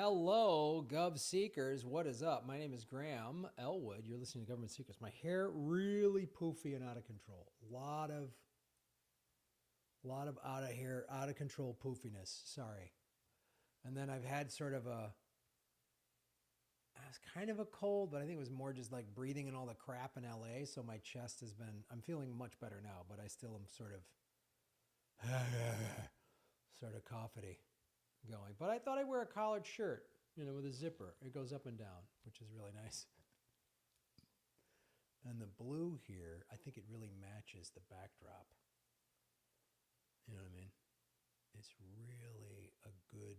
Hello, Gov Seekers. What is up? My name is Graham Elwood. You're listening to Government Secrets. My hair really poofy and out of control. Lot of out of control poofiness. Sorry. And then I've had sort of it's kind of a cold, but I think it was more just like breathing in all the crap in LA. So my chest has been. I'm feeling much better now, but I still am sort of coughety going. But I thought I'd wear a collared shirt, with a zipper. It goes up and down, which is really nice. And the blue here, I think it really matches the backdrop. You know what I mean? It's really a good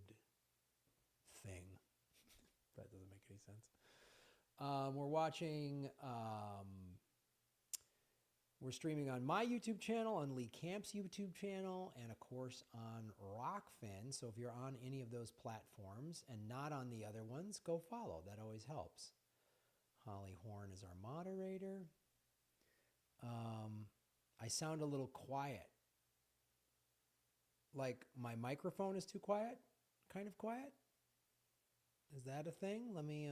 thing. That doesn't make any sense. We're watching... We're streaming on my YouTube channel, on Lee Camp's YouTube channel, and of course on Rockfin. So if you're on any of those platforms and not on the other ones, go follow. That always helps. Holly Horn is our moderator. I sound a little quiet. Like my microphone is too quiet? Kind of quiet? Is that a thing? Let me...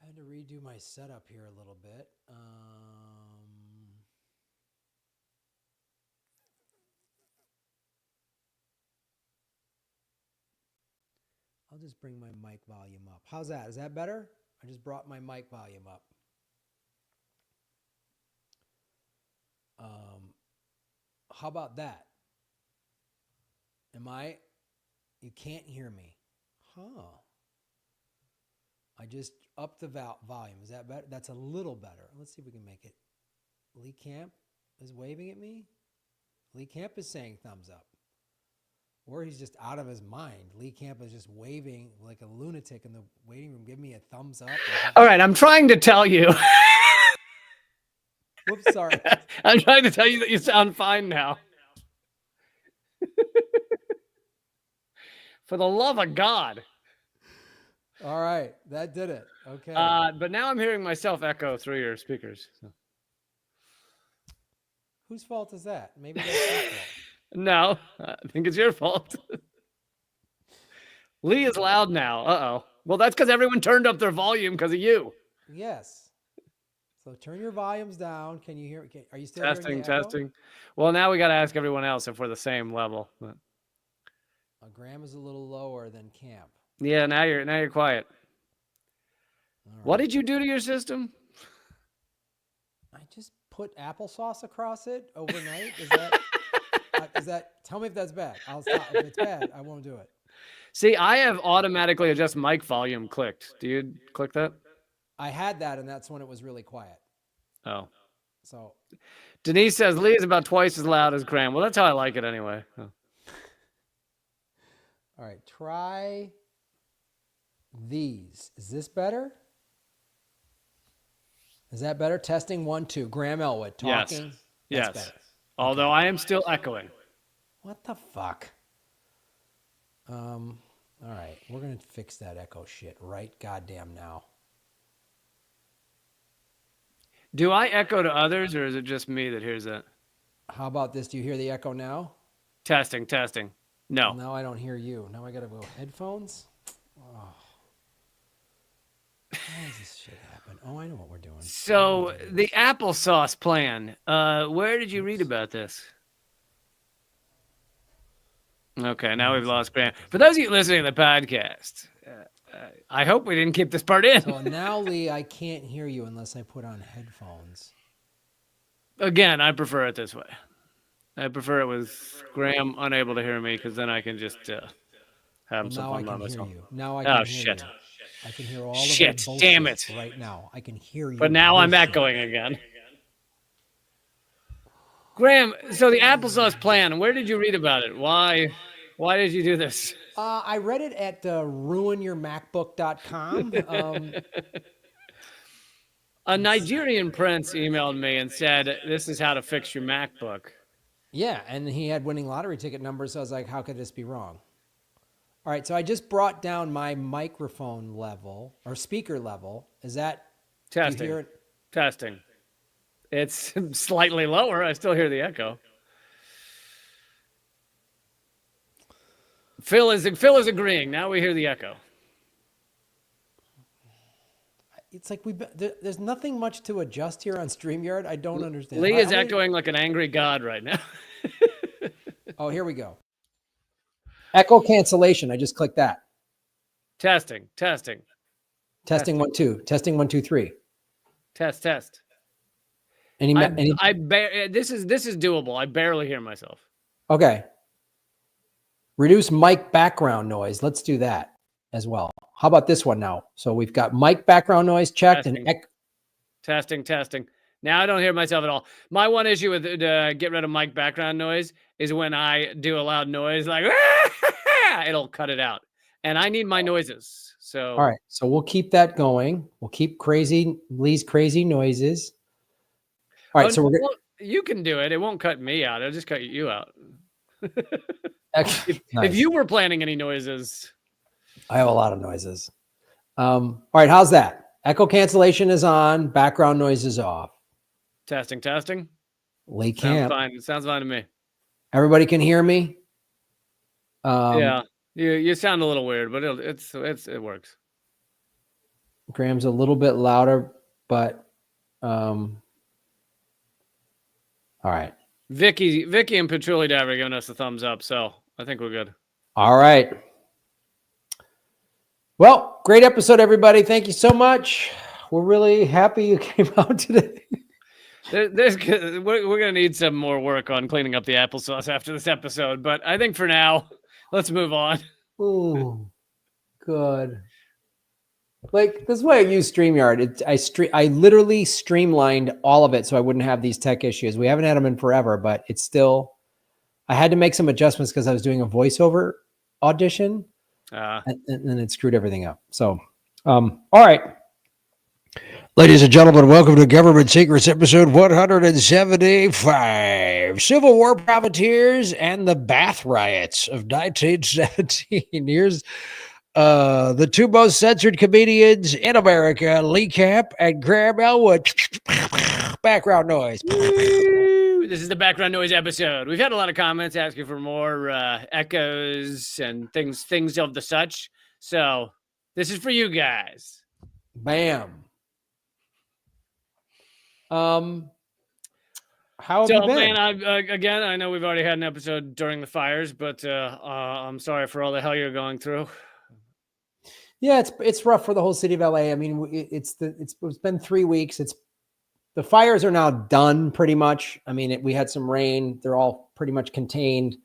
I had to redo my setup here a little bit. I'll just bring my mic volume up. How's that? Is that better? I just brought my mic volume up. How about that? You can't hear me. Huh. I just upped the volume. Is that better? That's a little better. Let's see if we can make it. Lee Camp is waving at me. Lee Camp is saying thumbs up. Or he's just out of his mind. Lee Camp is just waving like a lunatic in the waiting room. Give me a thumbs up. All right, I'm trying to tell you. Whoops, sorry. I'm trying to tell you that you sound fine now. For the love of God. All right, that did it. Okay. But now I'm hearing myself echo through your speakers. So. Whose fault is that? Maybe that's your fault. No, I think it's your fault. Lee is loud now. Uh-oh. Well, that's because everyone turned up their volume because of you. Yes. So turn your volumes down. Can you hear? Are you still testing? Hearing the Testing. Well, now we got to ask everyone else if we're the same level. But... Graham is a little lower than Camp. Yeah, now you're quiet. Right. What did you do to your system? I just put applesauce across it overnight. Is that? Tell me if that's bad. I'll stop. If it's bad, I won't do it. See, I have automatically adjust mic volume clicked. Do you click that? I had that, and that's when it was really quiet. Oh. So. Denise says Lee is about twice as loud as Graham. Well, that's how I like it anyway. Oh. All right, try these. Is this better? Is that better? Testing 1, 2. Graham Elwood talking. Yes. That's better. Although I am still echoing. What the fuck? All right, we're gonna fix that echo shit right goddamn now. Do I echo to others, or is it just me that hears that? How about this? Do you hear the echo now? Testing. No. Well, now I don't hear you. Now I gotta go headphones. Oh. How does this shit happen? Oh, I know what we're doing. So the applesauce plan. Where did you read about this? Okay, now we've lost Graham. For those of you listening to the podcast, I hope we didn't keep this part in. So now, Lee, I can't hear you unless I put on headphones. Again, I prefer it this way. I prefer it with Graham unable to hear me, because then I can just have some fun by myself. Now I can hear shit. you. I can hear all of shit, bullshit damn it. right now. I can hear you. But now I'm echoing again. Graham, so the applesauce plan, where did you read about it? Why did you do this? I read it at ruinyourmacbook.com. A Nigerian prince emailed me and said, this is how to fix your MacBook. Yeah, and he had winning lottery ticket numbers, so I was like, how could this be wrong? All right, so I just brought down my microphone level, or speaker level. Is that... Testing. You hear it? Testing. It's slightly lower. I still hear the echo. Phil is agreeing. Now we hear the echo. It's like there's nothing much to adjust here on StreamYard. I don't understand. Lee is echoing like an angry god right now. Oh, here we go. Echo cancellation. I just clicked that. Testing. Testing 1 2. Testing 1 2 3. Test. Any this is doable. I barely hear myself. Okay. Reduce mic background noise. Let's do that as well. How about this one now? So we've got mic background noise checked Testing. Now I don't hear myself at all. My one issue with get rid of mic background noise is when I do a loud noise, like it'll cut it out. And I need my noises. So all right. So we'll keep that going. We'll keep Lee's crazy noises. All right. You can do it. It won't cut me out. It'll just cut you out. Nice. If you were planning any noises. I have a lot of noises. All right. How's that? Echo cancellation is on. Background noise is off. Testing. Lee Camp. Sounds fine. It sounds fine to me. Everybody can hear me? Yeah. You sound a little weird, but it works. Graham's a little bit louder, but all right. Vicky and Patchouli Diver are giving us a thumbs up, so I think we're good. All right. Well, great episode, everybody. Thank you so much. We're really happy you came out today. We're going to need some more work on cleaning up the applesauce after this episode, but I think for now, let's move on. Ooh, good. Like, this is why I use StreamYard. I literally streamlined all of it so I wouldn't have these tech issues. We haven't had them in forever, but it's still, I had to make some adjustments because I was doing a voiceover audition and it screwed everything up. So, all right. Ladies and gentlemen, welcome to Government Secrets episode 175, Civil War Profiteers and the Bath Riots of 1917. Here's the two most censored comedians in America, Lee Camp and Graham Elwood. Background noise. This is the background noise episode. We've had a lot of comments asking for more echoes and things of the such. So this is for you guys. Bam. How have you been? Man, I know we've already had an episode during the fires, but I'm sorry for all the hell you're going through. Yeah, it's rough for the whole city of LA. I mean, it's been 3 weeks. The fires are now done pretty much. I mean, we had some rain. They're all pretty much contained.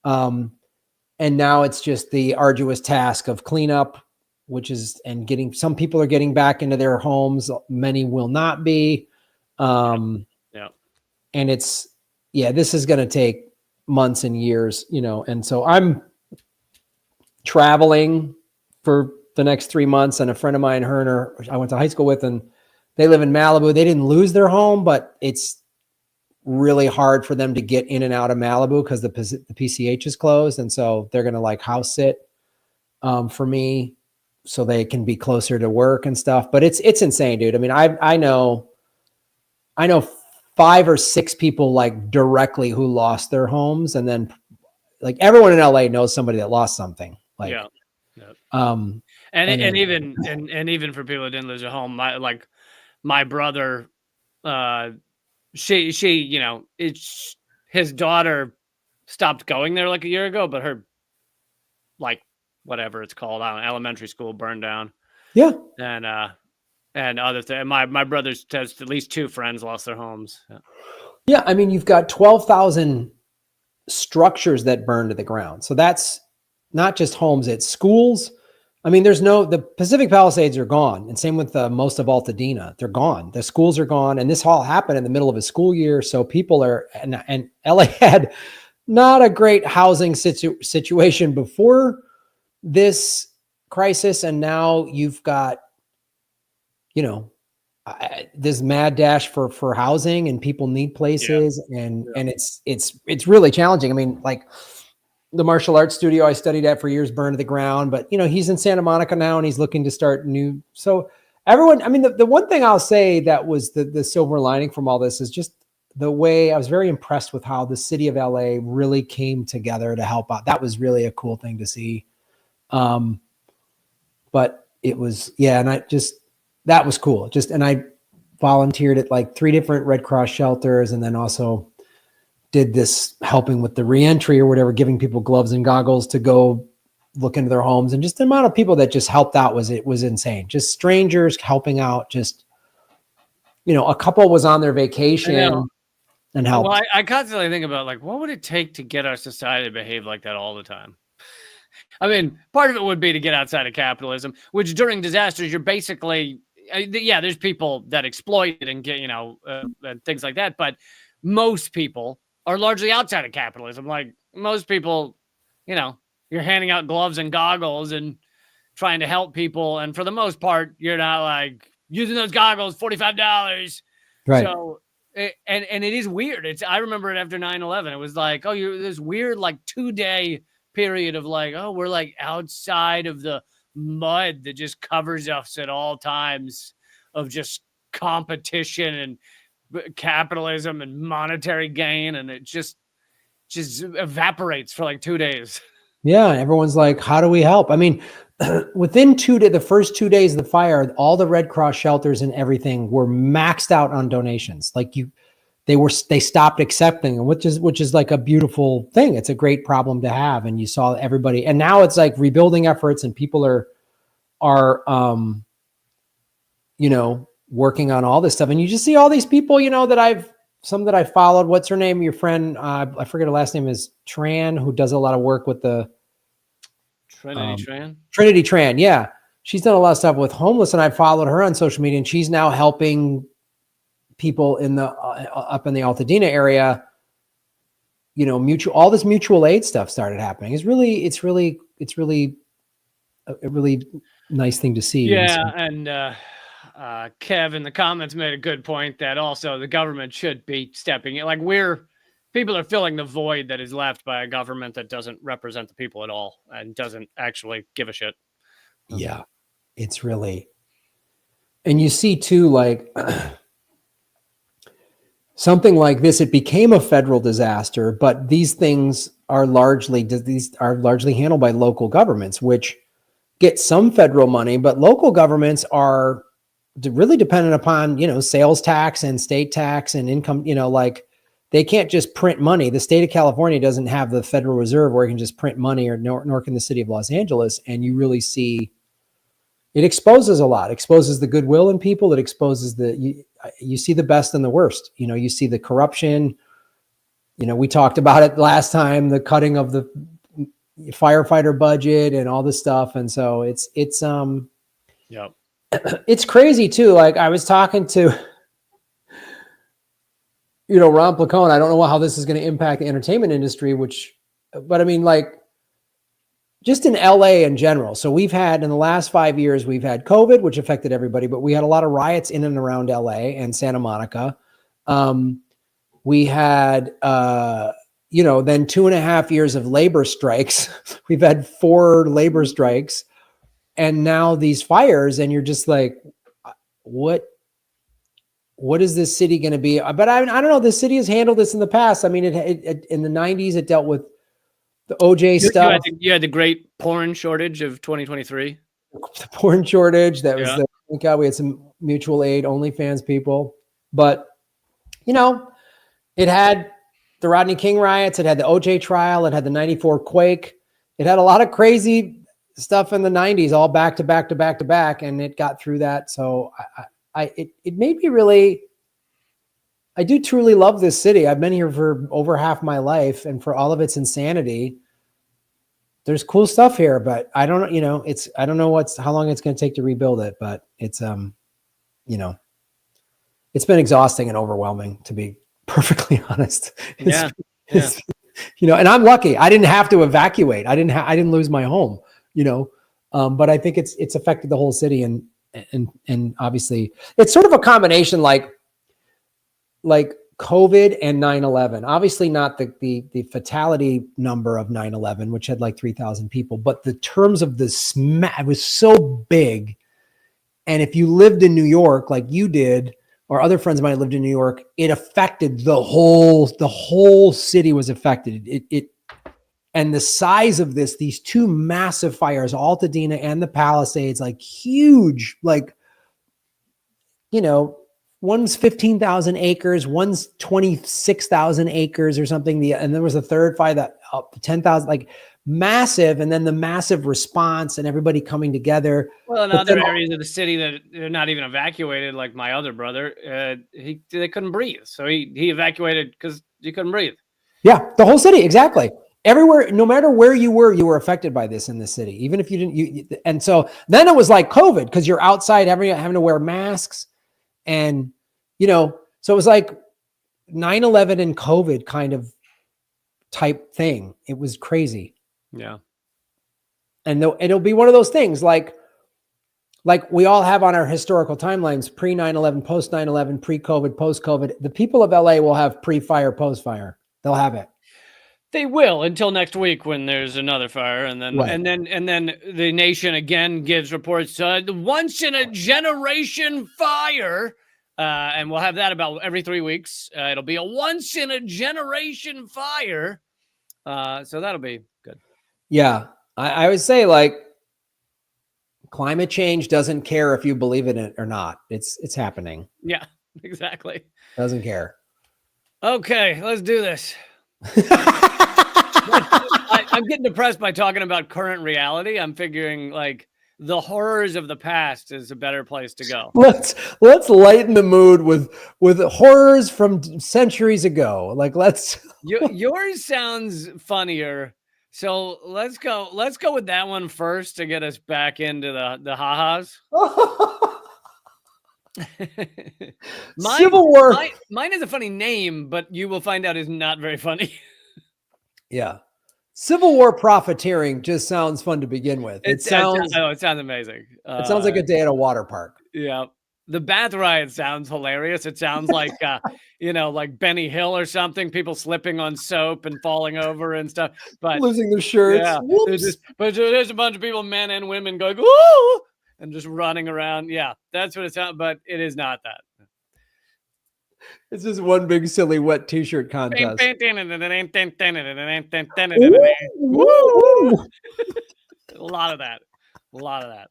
And now it's just the arduous task of cleanup, some people are getting back into their homes. Many will not be. And this is going to take months and years, and so I'm traveling for the next 3 months, and a friend of mine, I went to high school with, and they live in Malibu. They didn't lose their home, but it's really hard for them to get in and out of Malibu because the PCH is closed. And so they're going to like house sit for me so they can be closer to work and stuff. But it's insane, dude. I mean, I know 5 or 6 people like directly who lost their homes, and then like everyone in LA knows somebody that lost something. Like, yeah. And even for people who didn't lose their home, my brother, his daughter stopped going there like a year ago, but her, like, whatever it's called, I don't know, elementary school burned down. Yeah. And other things. My brother's has at least 2 friends lost their homes. Yeah. I mean, you've got 12,000 structures that burn to the ground. So that's not just homes, it's schools. I mean, the Pacific Palisades are gone. And same with most of Altadena. They're gone. The schools are gone. And this all happened in the middle of a school year. So people and LA had not a great housing situation before this crisis. And now you've got, this mad dash for housing, and people need places. And it's really challenging. I mean, like, the martial arts studio I studied at for years burned to the ground, but he's in Santa Monica now and he's looking to start new. So everyone, I mean, the one thing I'll say that was the silver lining from all this is just the way I was very impressed with how the city of LA really came together to help out. That was really a cool thing to see. But it was, yeah. And that was cool. And I volunteered at like 3 different Red Cross shelters, and then also did this helping with the reentry or whatever, giving people gloves and goggles to go look into their homes. And just the amount of people that just helped out was insane. Just strangers helping out. Just, a couple was on their vacation and helped. Well, I constantly think about, like, what would it take to get our society to behave like that all the time? I mean, part of it would be to get outside of capitalism, which during disasters, you're basically, there's people that exploit it and get, and things like that. But most people are largely outside of capitalism. Like most people, you're handing out gloves and goggles and trying to help people. And for the most part, you're not like using those goggles, $45. Right. So, and it is weird. I remember it after 9/11. It was like, you're this weird, like 2-day period of like, we're like outside of the mud that just covers us at all times of just competition and capitalism and monetary gain. And it just evaporates for like 2 days. Yeah. Everyone's like, how do we help? I mean, within the first 2 days of the fire, all the Red Cross shelters and everything were maxed out on donations. Like they stopped accepting them, which is like a beautiful thing. It's a great problem to have. And you saw everybody, and now it's like rebuilding efforts, and people are working on all this stuff. And you just see all these people, that I followed. What's her name? Your friend, I forget her last name, is Tran, who does a lot of work with the Trinity Tran. Yeah. She's done a lot of stuff with homeless, and I followed her on social media, and she's now helping people in the up in the Altadena area. All this mutual aid stuff started happening. It's really a really nice thing to see. Yeah. And Kev in the comments made a good point that also the government should be stepping in. Like people are filling the void that is left by a government that doesn't represent the people at all and doesn't actually give a shit. Yeah, it's really, and you see too, like something like this, it became a federal disaster, but these things are largely handled by local governments, which get some federal money, but local governments are really dependent upon, sales tax and state tax and income, like they can't just print money. The state of California doesn't have the Federal Reserve where it can just print money, nor can the city of Los Angeles. And you really see it exposes a lot, exposes the goodwill in people. It exposes you see the best and the worst. You see the corruption. We talked about it last time, the cutting of the firefighter budget and all this stuff. And so it's crazy too. Like I was talking to, Ron Placone. I don't know how this is going to impact the entertainment industry, but I mean, like just in LA in general. So we've had, in the last 5 years, we've had COVID, which affected everybody, but we had a lot of riots in and around LA and Santa Monica. We had, then 2.5 years of labor strikes. We've had 4 labor strikes, and now these fires, and you're just like, what is this city going to be? But I don't know. This city has handled this in the past. I mean, it in the 90s, it dealt with the OJ stuff. You had the great porn shortage of 2023. The porn shortage. That was thank God we had some mutual aid, OnlyFans people. But, it had the Rodney King riots. It had the OJ trial. It had the 94 quake. It had a lot of crazy stuff in the 90s, all back to back to back to back. And it got through that. So it made me really, I do truly love this city. I've been here for over half my life, and for all of its insanity, there's cool stuff here, but I don't know, I don't know how long it's going to take to rebuild it, but it's, it's been exhausting and overwhelming, to be perfectly honest. Yeah. And I'm lucky. I didn't have to evacuate. I didn't lose my home, but I think it's affected the whole city, and obviously it's sort of a combination, like COVID and 9/11. Obviously not the fatality number of 9/11, which had like 3,000 people, but the terms of the it was so big. And if you lived in New York like you did, or other friends of mine lived in New York, it affected the whole city was affected. It and the size of these two massive fires, Altadena and the Palisades, like huge, like, one's 15,000 acres, one's 26,000 acres or something. And there was a third fire that up 10,000, like massive. And then the massive response and everybody coming together. Well, in But other areas of the city that are not even evacuated, like my other brother, they couldn't breathe, so he evacuated because he couldn't breathe. Yeah, the whole city, exactly. Everywhere, no matter where you were affected by this in the city, even if you didn't. And so then it was like COVID, because you're outside having to wear masks, and so it was like 9/11 and COVID kind of type thing. It was crazy. Yeah. And it'll be one of those things like we all have on our historical timelines, pre 9/11, post 9/11, pre-COVID, post-COVID. The people of LA will have pre-fire, post-fire. They'll have it. They will, until next week when there's another fire, and then Right. and then the nation again gives reports once in a generation fire, and we'll have that about every 3 weeks. It'll be a once in a generation fire, so that'll be good. Yeah, I would say, like, climate change doesn't care if you believe in it or not. It's happening. Yeah, exactly. Doesn't care. Okay, let's do this. I'm getting depressed by talking about current reality. I'm figuring like the horrors of the past is a better place to go. Let's lighten the mood with horrors from centuries ago. Like, let's. Yours sounds funnier, so let's go with that one first to get us back into the ha-has. Civil War. Mine is a funny name, but you will find out is not very funny. Yeah. Civil War profiteering just sounds fun to begin with. It sounds amazing. It sounds like a day at a water park. Yeah. The bath riot sounds hilarious. It sounds like, like Benny Hill or something, people slipping on soap and falling over and stuff, but losing their shirts. Yeah, there's a bunch of people, men and women, going, "Woo!" and just running around. Yeah, that's what it sounds, but it is not that. It's just one big silly wet t-shirt contest. A lot of that.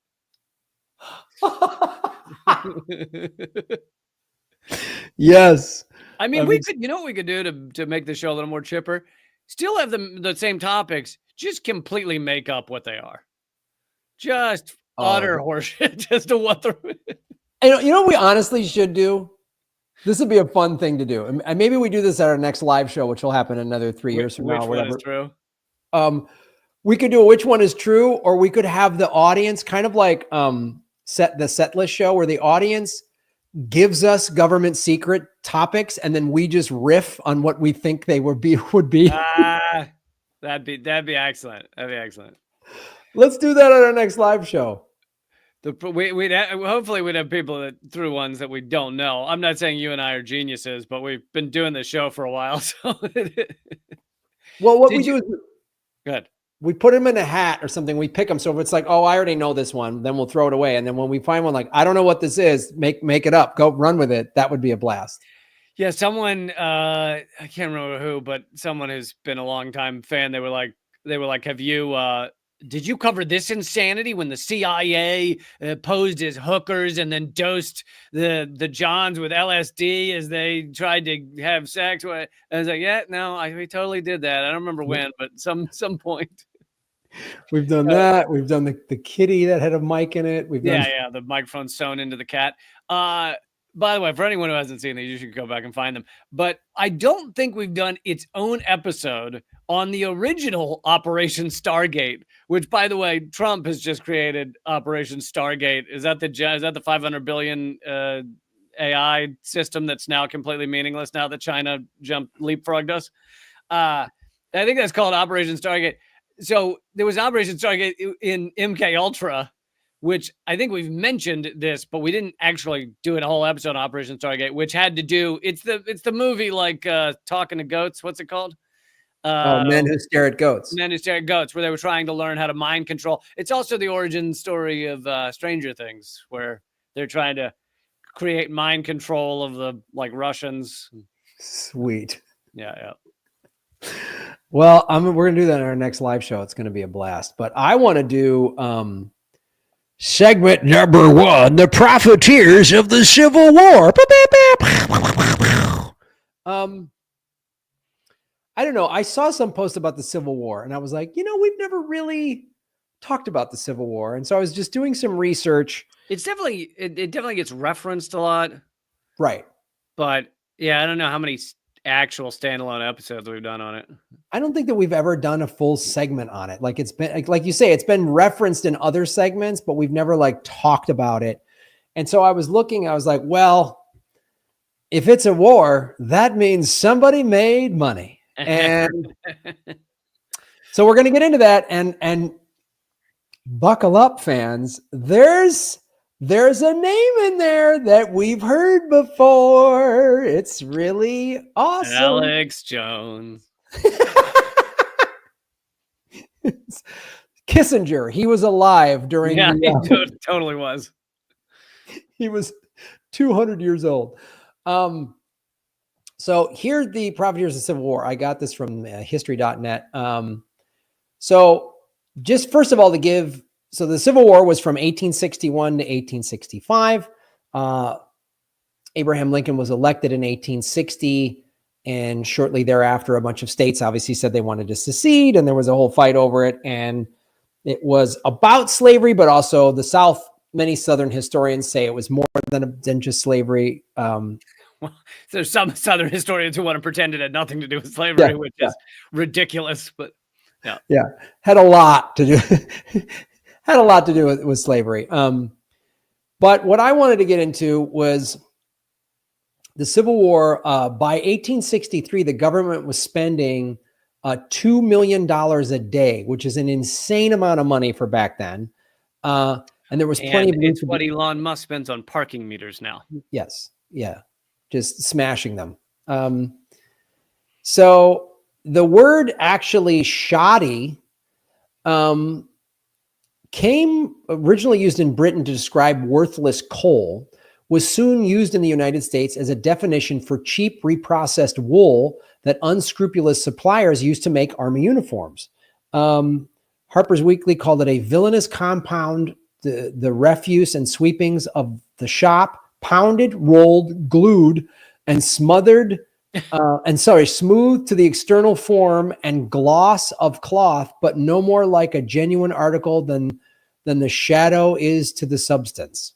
Yes. I mean, we could, what we could do to make the show a little more chipper? Still have the same topics, just completely make up what they are. Just utter horseshit just to what they're. What we honestly should do? This would be a fun thing to do. And maybe we do this at our next live show, which will happen another 3 years from now. Which one is true? We could do which one is true, or we could have the audience kind of like set list show, where the audience gives us government secret topics, and then we just riff on what we think they would be. That'd be excellent. That'd be excellent. Let's do that on our next live show. Hopefully we'd have people that threw ones that we don't know. I'm not saying you and I are geniuses, but we've been doing this show for a while. So, well, what we do is good. We put them in a hat or something. We pick them. So if it's like, oh, I already know this one, then we'll throw it away. And then when we find one, like, I don't know what this is, make it up. Go run with it. That would be a blast. Yeah, someone I can't remember who, but someone who's been a long time fan. They were like, have you? Did you cover this insanity when the CIA posed as hookers and then dosed the Johns with LSD as they tried to have sex? I was like, yeah, no, we totally did that. I don't remember when, but some point. We've done that. We've done the kitty that had a mic in it. We've done the microphone sewn into the cat. By the way, for anyone who hasn't seen these, you should go back and find them. But I don't think we've done its own episode on the original Operation Stargate, which, by the way, Trump has just created Operation Stargate. Is that the 500 billion AI system that's now completely meaningless now that China leapfrogged us? I think that's called Operation Stargate. So there was Operation Stargate in MK Ultra, which I think we've mentioned this, but we didn't actually do a whole episode on Operation Stargate, which had to do, it's the movie like Talking to Goats. What's it called? Men Who Stare at Goats. Men Who Stare at Goats, where they were trying to learn how to mind control. It's also the origin story of Stranger Things, where they're trying to create mind control of the like Russians. Sweet. Yeah. Well, we're gonna do that in our next live show. It's gonna be a blast. But I want to do segment number 1: the Profiteers of the Civil War. I don't know. I saw some post about the Civil War, and I was like, we've never really talked about the Civil War, and so I was just doing some research. It's definitely it definitely gets referenced a lot, Right? but yeah, I don't know how many actual standalone episodes we've done on it. I don't think that we've ever done a full segment on it. Like it's been, like you say, it's been referenced in other segments, but we've never like talked about it. And so I was looking, I was like, well, if it's a war, that means somebody made money. And so we're going to get into that, and buckle up, fans. There's a name in there that we've heard before. It's really awesome. Alex Jones. Kissinger. He was alive during he totally was. He was 200 years old. So here's the Profiteers of the Civil War. I got this from history.net. So just first of all, so the Civil War was from 1861 to 1865. Abraham Lincoln was elected in 1860, and shortly thereafter, a bunch of states obviously said they wanted to secede, and there was a whole fight over it. And it was about slavery, but also the South. Many Southern historians say it was more than just slavery. Well, there's some Southern historians who want to pretend it had nothing to do with slavery, which is ridiculous. But yeah, had a lot to do with slavery. But what I wanted to get into was the Civil War. By 1863, the government was spending $2 million a day, which is an insane amount of money for back then. And there was plenty of. It's what Elon Musk spends on parking meters now. Yes. Yeah. Just smashing them. So the word actually shoddy came originally used in Britain to describe worthless coal, was soon used in the United States as a definition for cheap reprocessed wool that unscrupulous suppliers used to make army uniforms. Harper's Weekly called it a villainous compound, the refuse and sweepings of the shop, pounded, rolled, glued, and smoothed to the external form and gloss of cloth, but no more like a genuine article than the shadow is to the substance.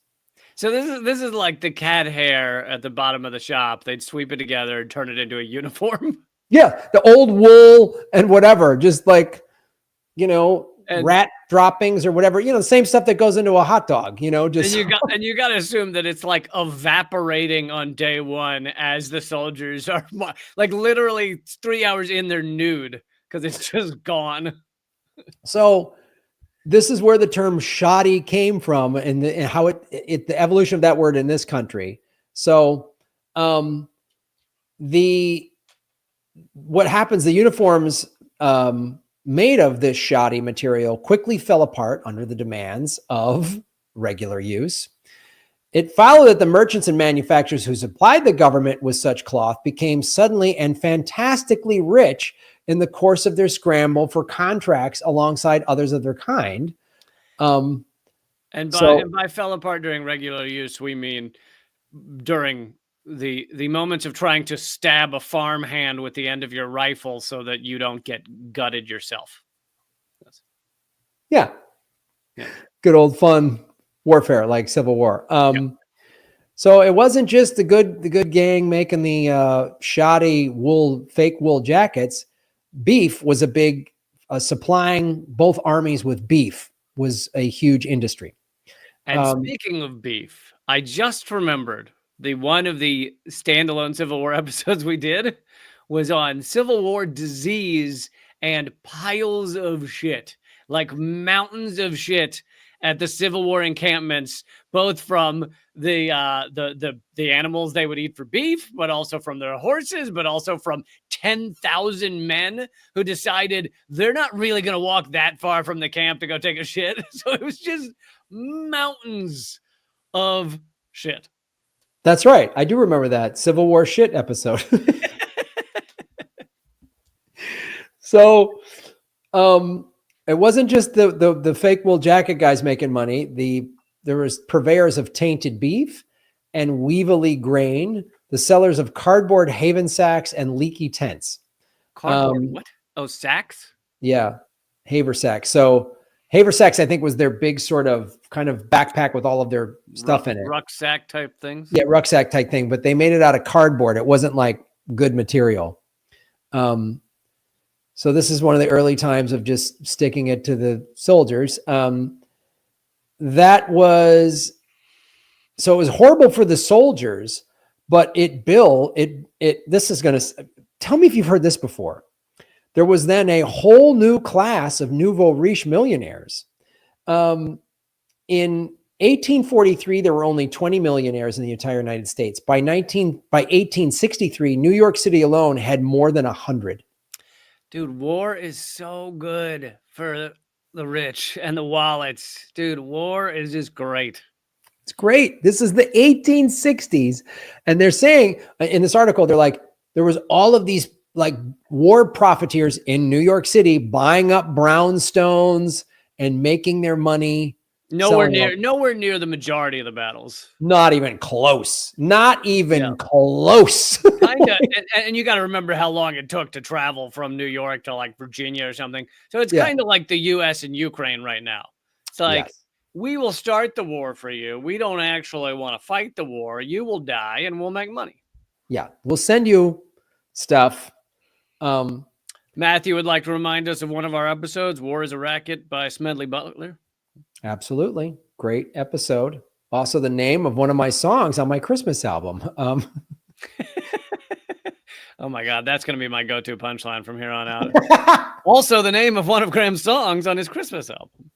So this is like the cat hair at the bottom of the shop. They'd sweep it together and turn it into a uniform. Yeah, the old wool and whatever, just like, rat droppings or whatever, the same stuff that goes into a hot dog, just. And you got to assume that it's like evaporating on day one as the soldiers are like literally 3 hours in, they're nude because it's just gone. So this is where the term shoddy came from, and how the evolution of that word in this country. So what happens, the uniforms made of this shoddy material quickly fell apart under the demands of regular use. It followed that the merchants and manufacturers who supplied the government with such cloth became suddenly and fantastically rich in the course of their scramble for contracts alongside others of their kind. And by fell apart during regular use, we mean during the moments of trying to stab a farm hand with the end of your rifle so that you don't get gutted yourself. Yeah. Good old fun warfare, like Civil War. So it wasn't just the good gang making the shoddy fake wool jackets. Beef was a big supplying both armies with beef was a huge industry. And speaking of beef, I just remembered one of the standalone Civil War episodes we did was on Civil War disease and piles of shit, like mountains of shit at the Civil War encampments, both from the animals they would eat for beef, but also from their horses, but also from 10,000 men who decided they're not really going to walk that far from the camp to go take a shit. So it was just mountains of shit. That's right. I do remember that Civil War shit episode. So, it wasn't just the fake wool jacket guys making money. There was purveyors of tainted beef and weevily grain, the sellers of cardboard haven sacks and leaky tents. Cardboard what? Oh, sacks? Yeah, haversacks. So haversacks, I think, was their big sort of kind of backpack with all of their stuff in it. Rucksack type things? Yeah, rucksack type thing, but they made it out of cardboard. It wasn't like good material. So this is one of the early times of just sticking it to the soldiers. That was, so it was horrible for the soldiers, but this is going to, tell me if you've heard this before. There was then a whole new class of nouveau riche millionaires. In 1843, there were only 20 millionaires in the entire United States. By 1863, New York City alone had more than 100. Dude, war is so good for the rich and the wallets. Dude, war is just great. It's great. This is the 1860s. And they're saying in this article, they're like, there was all of these like war profiteers in New York City buying up brownstones and making their money. Nowhere near the majority of the battles. Not even close. Not even close. Kinda, and you got to remember how long it took to travel from New York to like Virginia or something. So it's kind of like the U.S. and Ukraine right now. It's like, we will start the war for you. We don't actually want to fight the war. You will die and we'll make money. Yeah. We'll send you stuff. Matthew would like to remind us of one of our episodes, War is a Racket by Smedley Butler. Absolutely. Great episode. Also the name of one of my songs on my Christmas album. Oh my God, that's going to be my go-to punchline from here on out. Also the name of one of Graham's songs on his Christmas album.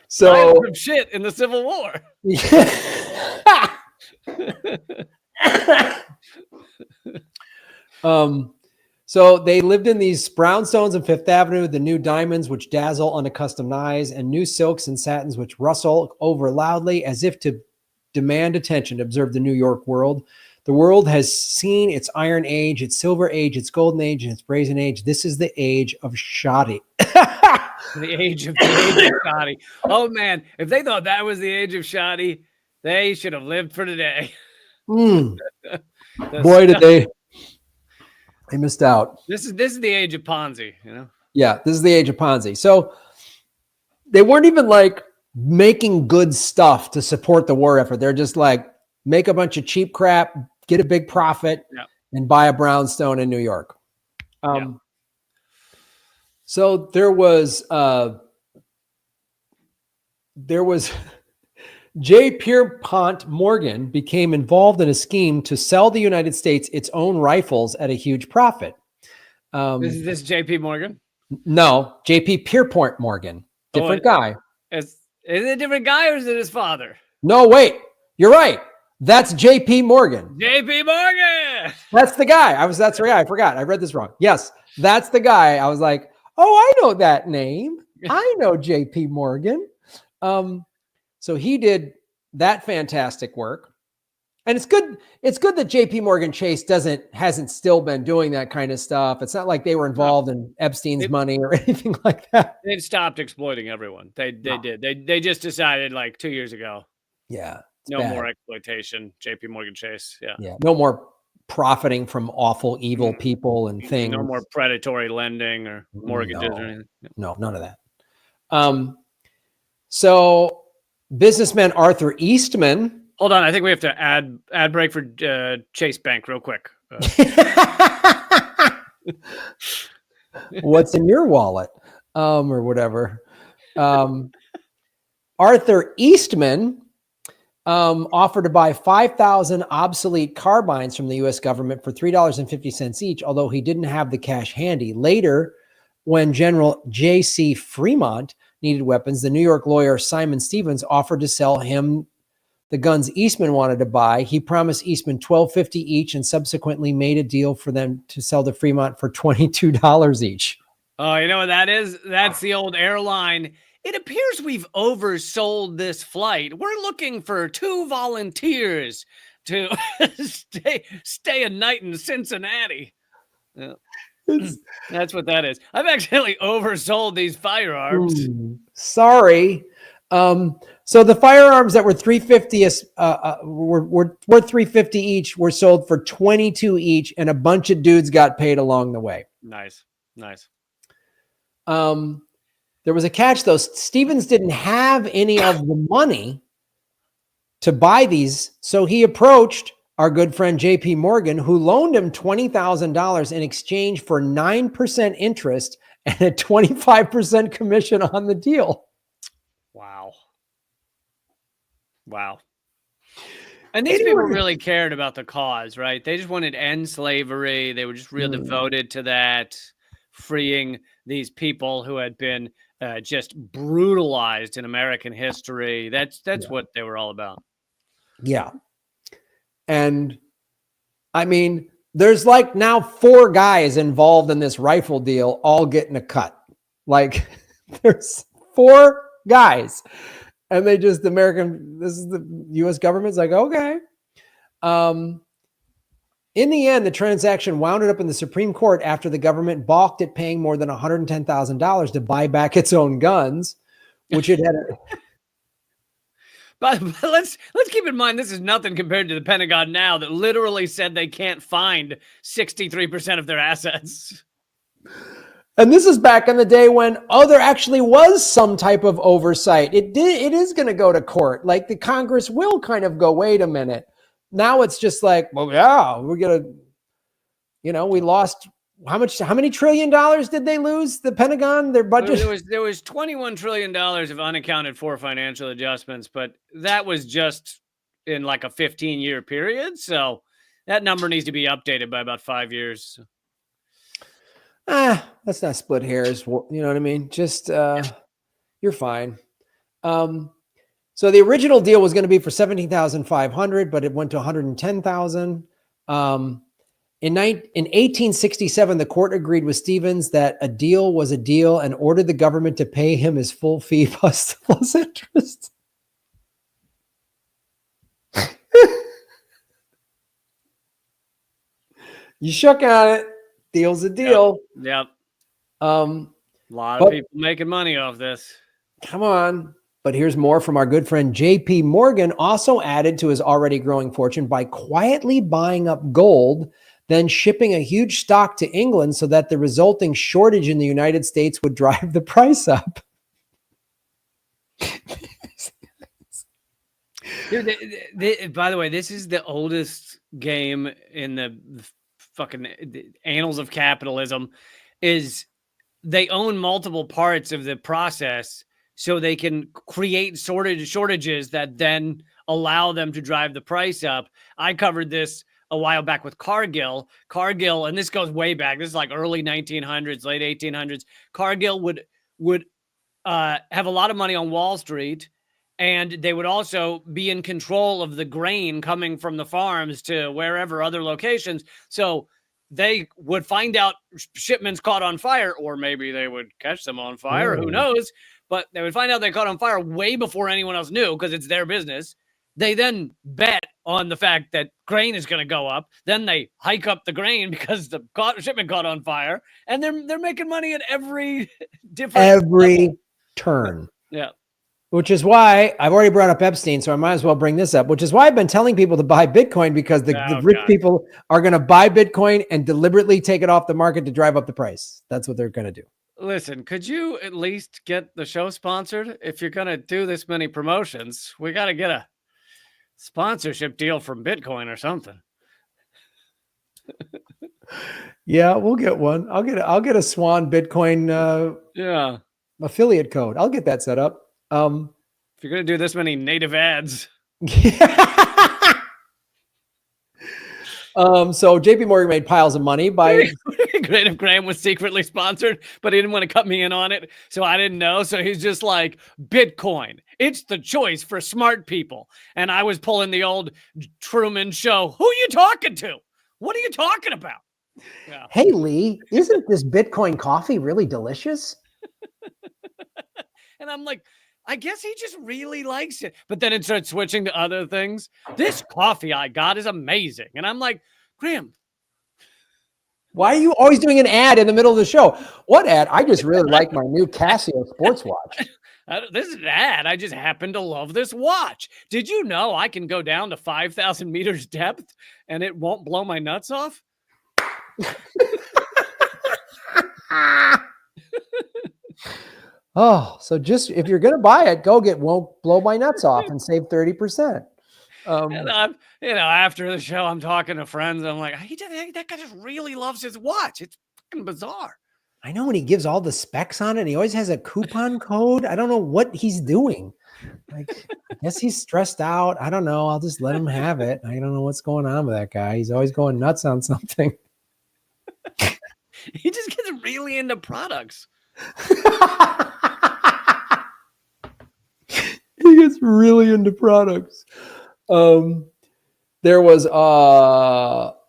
So some shit in the Civil War. So they lived in these brownstones on Fifth Avenue, the new diamonds which dazzle unaccustomed eyes, and new silks and satins which rustle over loudly as if to demand attention, observed the New York world. The world has seen its iron age, its silver age, its golden age, and its brazen age. This is the age of shoddy. The age of shoddy. Oh man, if they thought that was the age of shoddy, they should have lived for today. Boy, did they missed out. This is the age of Ponzi, you know? Yeah, this is the age of Ponzi. So they weren't even like making good stuff to support the war effort. They're just like, make a bunch of cheap crap, get a big profit, and buy a brownstone in New York. So there was J. Pierpont Morgan became involved in a scheme to sell the United States its own rifles at a huge profit. Is this J.P. Morgan? No, J.P. Pierpont Morgan, different guy. Is it a different guy or is it his father? No, wait, you're right. That's J.P. Morgan. J.P. Morgan. That's the guy. That's the guy. I forgot. I read this wrong. Yes, that's the guy. I was like, oh, I know that name. I know J.P. Morgan. So he did that fantastic work. And it's good that JP Morgan Chase hasn't still been doing that kind of stuff. It's not like they were involved in Epstein's money or anything like that. They've stopped exploiting everyone. They did. They just decided like 2 years ago. Yeah. No more exploitation. JP Morgan Chase. Yeah. Yeah. No more profiting from awful, evil people and things. No more predatory lending or mortgages or anything. No, none of that. So businessman Arthur Eastman. Hold on, I think we have to ad break for Chase Bank real quick. What's in your wallet? Or whatever. Arthur Eastman offered to buy 5,000 obsolete carbines from the U.S. government for $3.50 each, although he didn't have the cash handy. Later, when General J.C. Fremont needed weapons, the New York lawyer Simon Stevens offered to sell him the guns Eastman wanted to buy. He promised Eastman $12.50 each and subsequently made a deal for them to sell to Fremont for $22 each. Oh, you know what that is? That's the old airline. it appears we've oversold this flight. We're looking for 2 volunteers to stay a night in Cincinnati. Yeah. That's what that is. I've actually oversold these firearms. Sorry. So the firearms that were 350 were 350 each were sold for 22 each, and a bunch of dudes got paid along the way. Nice. There was a catch though. Stevens didn't have any of the money to buy these, so he approached our good friend JP Morgan, who loaned him $20,000 in exchange for 9% interest and a 25% commission on the deal. Wow. And these people really cared about the cause, right? They just wanted to end slavery. They were just real devoted to that, freeing these people who had been just brutalized in American history. That's what they were all about. Yeah. And I mean, there's like now 4 guys involved in this rifle deal, all getting a cut. Like there's 4 guys. And this is the U.S. government's like, okay. In the end, the transaction wound up in the Supreme Court after the government balked at paying more than $110,000 to buy back its own guns, which it had. But let's keep in mind, this is nothing compared to the Pentagon now that literally said they can't find 63% of their assets. And this is back in the day when, there actually was some type of oversight. It is going to go to court. Like the Congress will kind of go, wait a minute. Now it's just like, well, yeah, we're going to, we lost how many $1 trillion did they lose? The Pentagon, their budget? There was $21 trillion of unaccounted for financial adjustments, but that was just in like a 15-year period. So that number needs to be updated by about 5 years. Let's not split hairs. You know what I mean? Just, you're fine. So the original deal was going to be for $17,500, but it went to $110,000. In 1867, the court agreed with Stevens that a deal was a deal and ordered the government to pay him his full fee plus interest. You shook on it. Deal's a deal. Yep. A lot of people making money off this. Come on. But here's more from our good friend JP Morgan, also added to his already growing fortune by quietly buying up gold, then shipping a huge stock to England so that the resulting shortage in the United States would drive the price up. Dude, by the way, this is the oldest game in the fucking annals of capitalism. Is they own multiple parts of the process so they can create shortages that then allow them to drive the price up. I covered this a while back with Cargill, and this goes way back. This is like early 1900s, late 1800s. Cargill would have a lot of money on Wall Street, and they would also be in control of the grain coming from the farms to wherever other locations. So they would find out shipments caught on fire, or maybe they would catch them on fire. Who knows? But they would find out they caught on fire way before anyone else knew because it's their business. They then bet on the fact that grain is going to go up. Then they hike up the grain because the shipment caught on fire, and they're making money at every level. Turn. Yeah. Which is why I've already brought up Epstein, so I might as well bring this up, which is why I've been telling people to buy Bitcoin, because the rich people are going to buy Bitcoin and deliberately take it off the market to drive up the price. That's what they're going to do. Listen, could you at least get the show sponsored? If you're going to do this many promotions, we got to get a sponsorship deal from Bitcoin or something. Yeah, we'll get one. I'll get a Swan Bitcoin affiliate code. I'll get that set up. If you're going to do this many native ads. So JP Morgan made piles of money by great if Graham was secretly sponsored, but he didn't want to cut me in on it, so I didn't know. So he's just like, Bitcoin, it's the choice for smart people. And I was pulling the old Truman Show. Who are you talking to? What are you talking about? Yeah. Hey, Lee, isn't this Bitcoin coffee really delicious? And I'm like, I guess he just really likes it. But then it starts switching to other things. This coffee I got is amazing. And I'm like, Graham, Why are you always doing an ad in the middle of the show? What ad? I just really like my new Casio sports watch. this is an ad. I just happen to love this watch. Did you know I can go down to 5,000 meters depth and it won't blow my nuts off? Oh, so just if you're going to buy it, go get Won't Blow My Nuts Off and save 30%. And I'm, after the show, I'm talking to friends. I'm like, that guy just really loves his watch. It's fucking bizarre. I know when he gives all the specs on it, and he always has a coupon code. I don't know what he's doing. Like, I guess he's stressed out. I don't know. I'll just let him have it. I don't know what's going on with that guy. He's always going nuts on something. He just gets really into products. He gets really into products. There was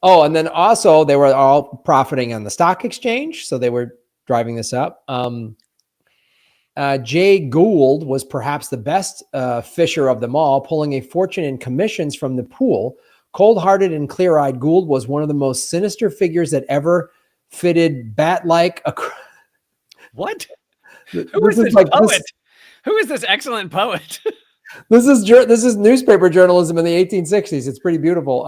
and then also they were all profiting on the stock exchange, so they were driving this up. Jay Gould was perhaps the best fisher of them all, pulling a fortune in commissions from the pool. Cold-hearted and clear-eyed, Gould was one of the most sinister figures that ever fitted bat-like. What? Who is this poet? Who is this excellent poet? This is newspaper journalism in the 1860s. It's pretty beautiful.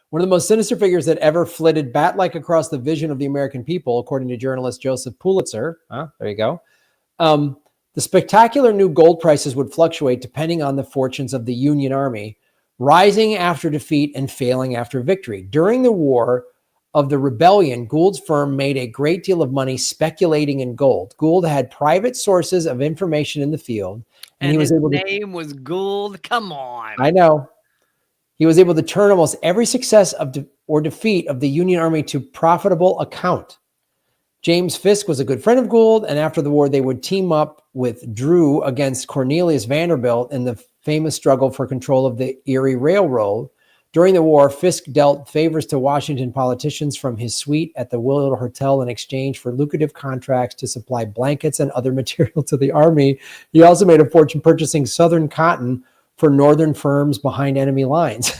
One of the most sinister figures that ever flitted bat-like across the vision of the American people, according to journalist Joseph Pulitzer. There you go. The spectacular new gold prices would fluctuate depending on the fortunes of the Union Army, rising after defeat and failing after victory. During the War of the Rebellion, Gould's firm made a great deal of money speculating in gold. Gould had private sources of information in the field, and he was able to. His name was Gould. Come on. I know. He was able to turn almost every success or defeat of the Union Army to profitable account. James Fisk was a good friend of Gould, and after the war, they would team up with Drew against Cornelius Vanderbilt in the famous struggle for control of the Erie Railroad. During the war, Fisk dealt favors to Washington politicians from his suite at the Willard Hotel in exchange for lucrative contracts to supply blankets and other material to the Army. He also made a fortune purchasing Southern cotton for Northern firms behind enemy lines.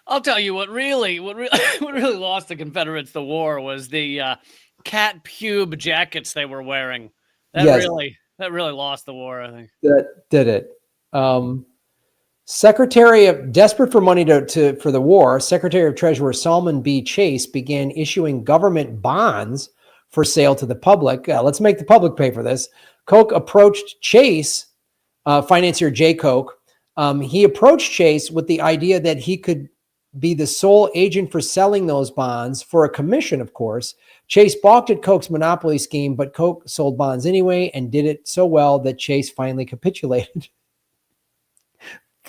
I'll tell you what really lost the Confederates the war was the cat pube jackets they were wearing. That really lost the war, I think. That did it. Desperate for money for the war, Secretary of Treasurer Salmon B. Chase began issuing government bonds for sale to the public. Let's make the public pay for this. Koch approached Chase, financier Jay Koch. He approached Chase with the idea that he could be the sole agent for selling those bonds for a commission, of course. Chase balked at Koch's monopoly scheme, but Koch sold bonds anyway and did it so well that Chase finally capitulated.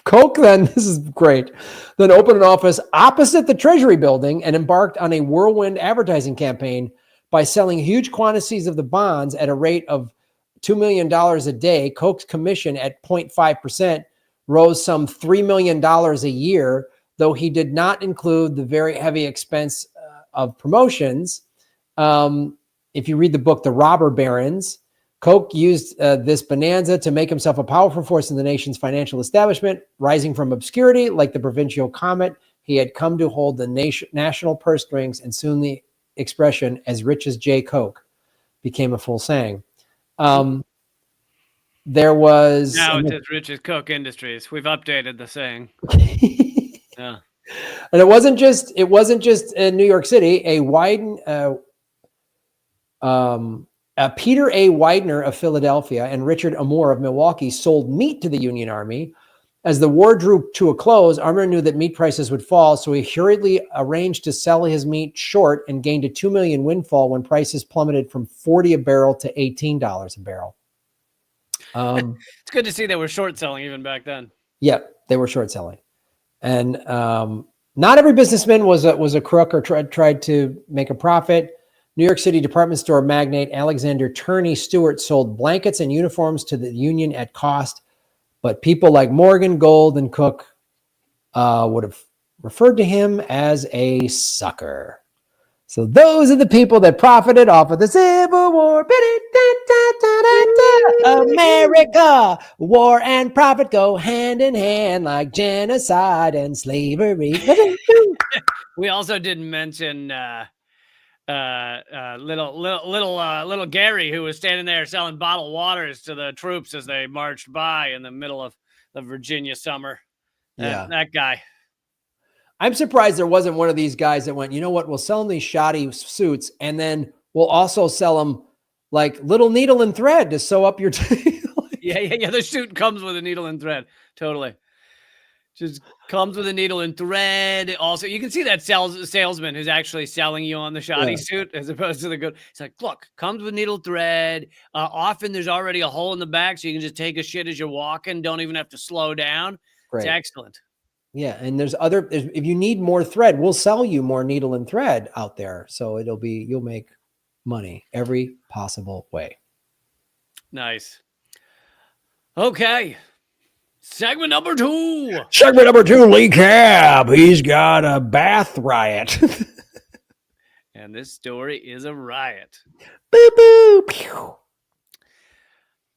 Koch then, this is great, then opened an office opposite the Treasury building and embarked on a whirlwind advertising campaign by selling huge quantities of the bonds at a rate of $2 million a day. Koch's commission at 0.5% rose some $3 million a year, though he did not include the very heavy expense of promotions. If you read the book, The Robber Barons, Koch used this bonanza to make himself a powerful force in the nation's financial establishment. Rising from obscurity like the provincial comet, he had come to hold the national purse strings, and soon the expression "as rich as Jay Koch" became a full saying. There was now it's as rich as Koch Industries. We've updated the saying. Yeah. And it wasn't just in New York City. Peter A. Widener of Philadelphia and Richard Amore of Milwaukee sold meat to the Union Army. As the war drew to a close, Armour knew that meat prices would fall, so he hurriedly arranged to sell his meat short and gained a $2 million windfall when prices plummeted from $40 a barrel to $18 a barrel. It's good to see they were short selling even back then. Yeah, they were short selling. And not every businessman was a crook or tried to make a profit. New York City department store magnate Alexander Turney Stewart sold blankets and uniforms to the Union at cost, but people like Morgan, Gould, and Cook would have referred to him as a sucker. So those are the people that profited off of the Civil War. America, war and profit go hand in hand like genocide and slavery. We also didn't mention little Gary, who was standing there selling bottled waters to the troops as they marched by in the middle of the Virginia summer. That guy. I'm surprised there wasn't one of these guys that went, you know what, we'll sell them these shoddy suits and then we'll also sell them like little needle and thread to sew up your Yeah. The suit comes with a needle and thread. Totally. Just comes with a needle and thread. Also, you can see that salesman who's actually selling you on the shoddy suit as opposed to the good. It's like, look, comes with needle thread. Often there's already a hole in the back, so you can just take a shit as you're walking. Don't even have to slow down. Great. It's excellent. Yeah, and if you need more thread, we'll sell you more needle and thread out there. So you'll make money every possible way. Nice. Okay. Segment number 2. Lee Cab. He's got a bath riot. And this story is a riot. Boo boo. Pew.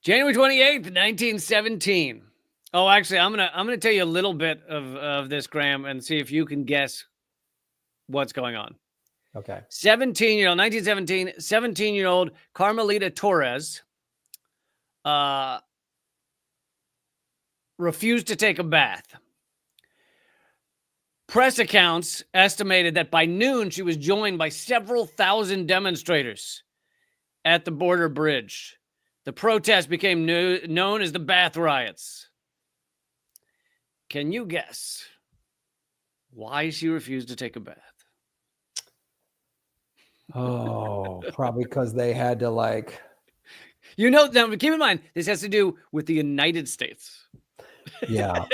January 28th, 1917. Oh, actually, I'm gonna tell you a little bit of this, Graham, and see if you can guess what's going on. Okay. 1917, 17-year-old Carmelita Torres refused to take a bath. Press accounts estimated that by noon she was joined by several thousand demonstrators at the border bridge. The protest became known as the Bath Riots. Can you guess why she refused to take a bath? Oh, probably because they had to now keep in mind, this has to do with the United States. Yeah.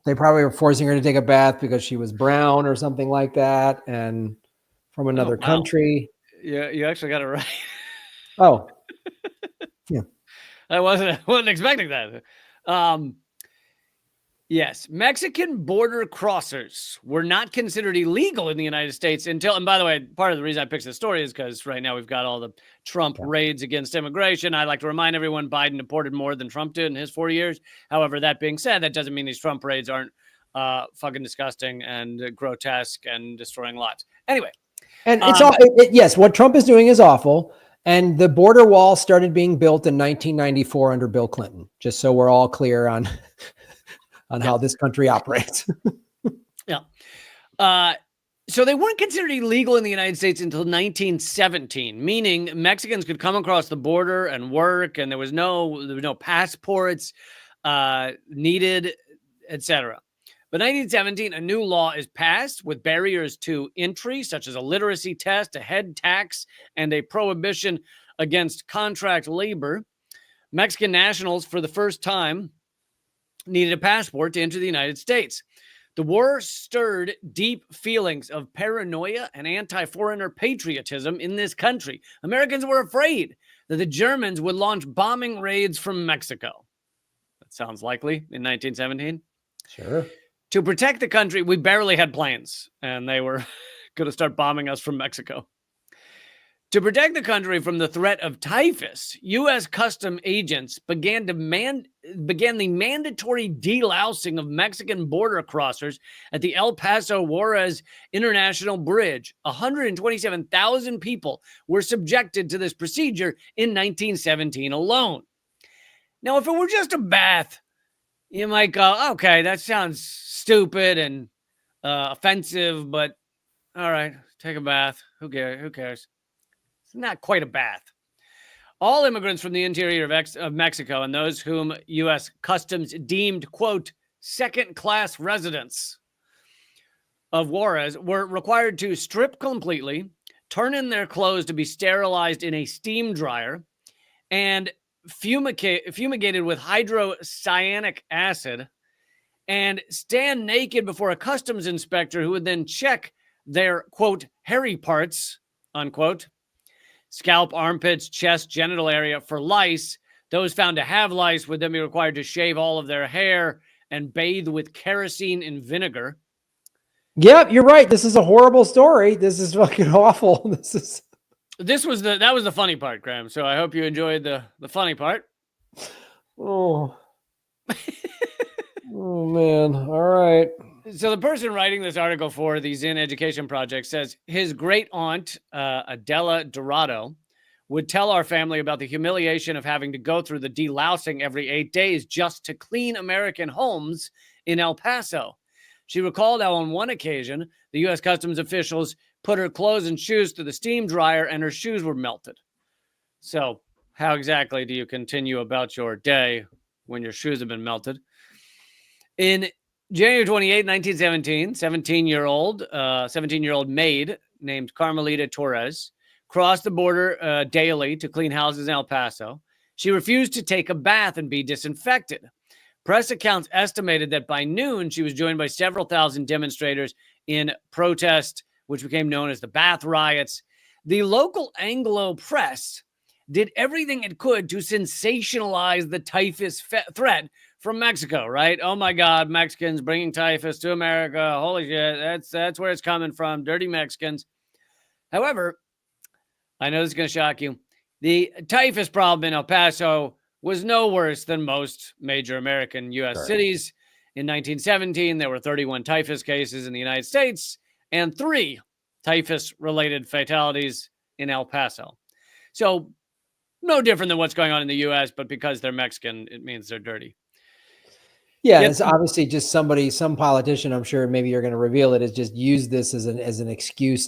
They probably were forcing her to take a bath because she was brown or something like that and from another country. Yeah, you actually got it right. Oh. Yeah. I wasn't expecting that. Yes, Mexican border crossers were not considered illegal in the United States until, and by the way, part of the reason I picked this story is because right now we've got all the Trump raids against immigration. I like to remind everyone Biden deported more than Trump did in his 4 years. However, that being said, that doesn't mean these Trump raids aren't fucking disgusting and grotesque and destroying lives. Anyway. And it's all, yes, what Trump is doing is awful. And the border wall started being built in 1994 under Bill Clinton, just so we're all clear on how this country operates. Yeah. So they weren't considered illegal in the United States until 1917, meaning Mexicans could come across the border and work, and there was no passports needed, etc. But 1917, a new law is passed with barriers to entry, such as a literacy test, a head tax, and a prohibition against contract labor. Mexican nationals, for the first time, needed a passport to enter the United States. The war stirred deep feelings of paranoia and anti-foreigner patriotism in this country. Americans were afraid that the Germans would launch bombing raids from Mexico. That sounds likely in 1917. Sure. To protect the country, we barely had planes, and they were going to start bombing us from Mexico. To protect the country from the threat of typhus, U.S. custom agents began the mandatory delousing of Mexican border crossers at the El Paso Juarez International Bridge. 127,000 people were subjected to this procedure in 1917 alone. Now, if it were just a bath, you might go, okay, that sounds stupid and offensive, but all right, take a bath. Who cares? It's not quite a bath. All immigrants from the interior of Mexico and those whom U.S. Customs deemed, quote, second-class residents of Juarez were required to strip completely, turn in their clothes to be sterilized in a steam dryer, and fumigated with hydrocyanic acid, and stand naked before a customs inspector who would then check their, quote, hairy parts, unquote, scalp, armpits, chest, genital area for lice. Those found to have lice would then be required to shave all of their hair and bathe with kerosene and vinegar. Yep, you're right. This is a horrible story. This is fucking awful. This is. That was the funny part, Graham. So I hope you enjoyed the funny part. Oh. Oh man. All right. So the person writing this article for the Zen Education Project says his great aunt, Adela Dorado, would tell our family about the humiliation of having to go through the delousing every 8 days just to clean American homes in El Paso. She recalled how on one occasion, the U.S. Customs officials put her clothes and shoes through the steam dryer and her shoes were melted. So how exactly do you continue about your day when your shoes have been melted? In January 28, 1917, 17-year-old maid named Carmelita Torres crossed the border daily to clean houses in El Paso. She refused to take a bath and be disinfected. Press accounts estimated that by noon, she was joined by several thousand demonstrators in protest, which became known as the Bath Riots. The local Anglo press did everything it could to sensationalize the typhus threat from Mexico, right? Oh my God, Mexicans bringing typhus to America. Holy shit, that's where it's coming from. Dirty Mexicans. However, I know this is going to shock you. The typhus problem in El Paso was no worse than most major American U.S. cities. In 1917, there were 31 typhus cases in the United States and 3 typhus-related fatalities in El Paso. So no different than what's going on in the U.S., but because they're Mexican, it means they're dirty. Yeah, it's obviously just somebody, some politician, I'm sure maybe you're going to reveal it, has just used this as an excuse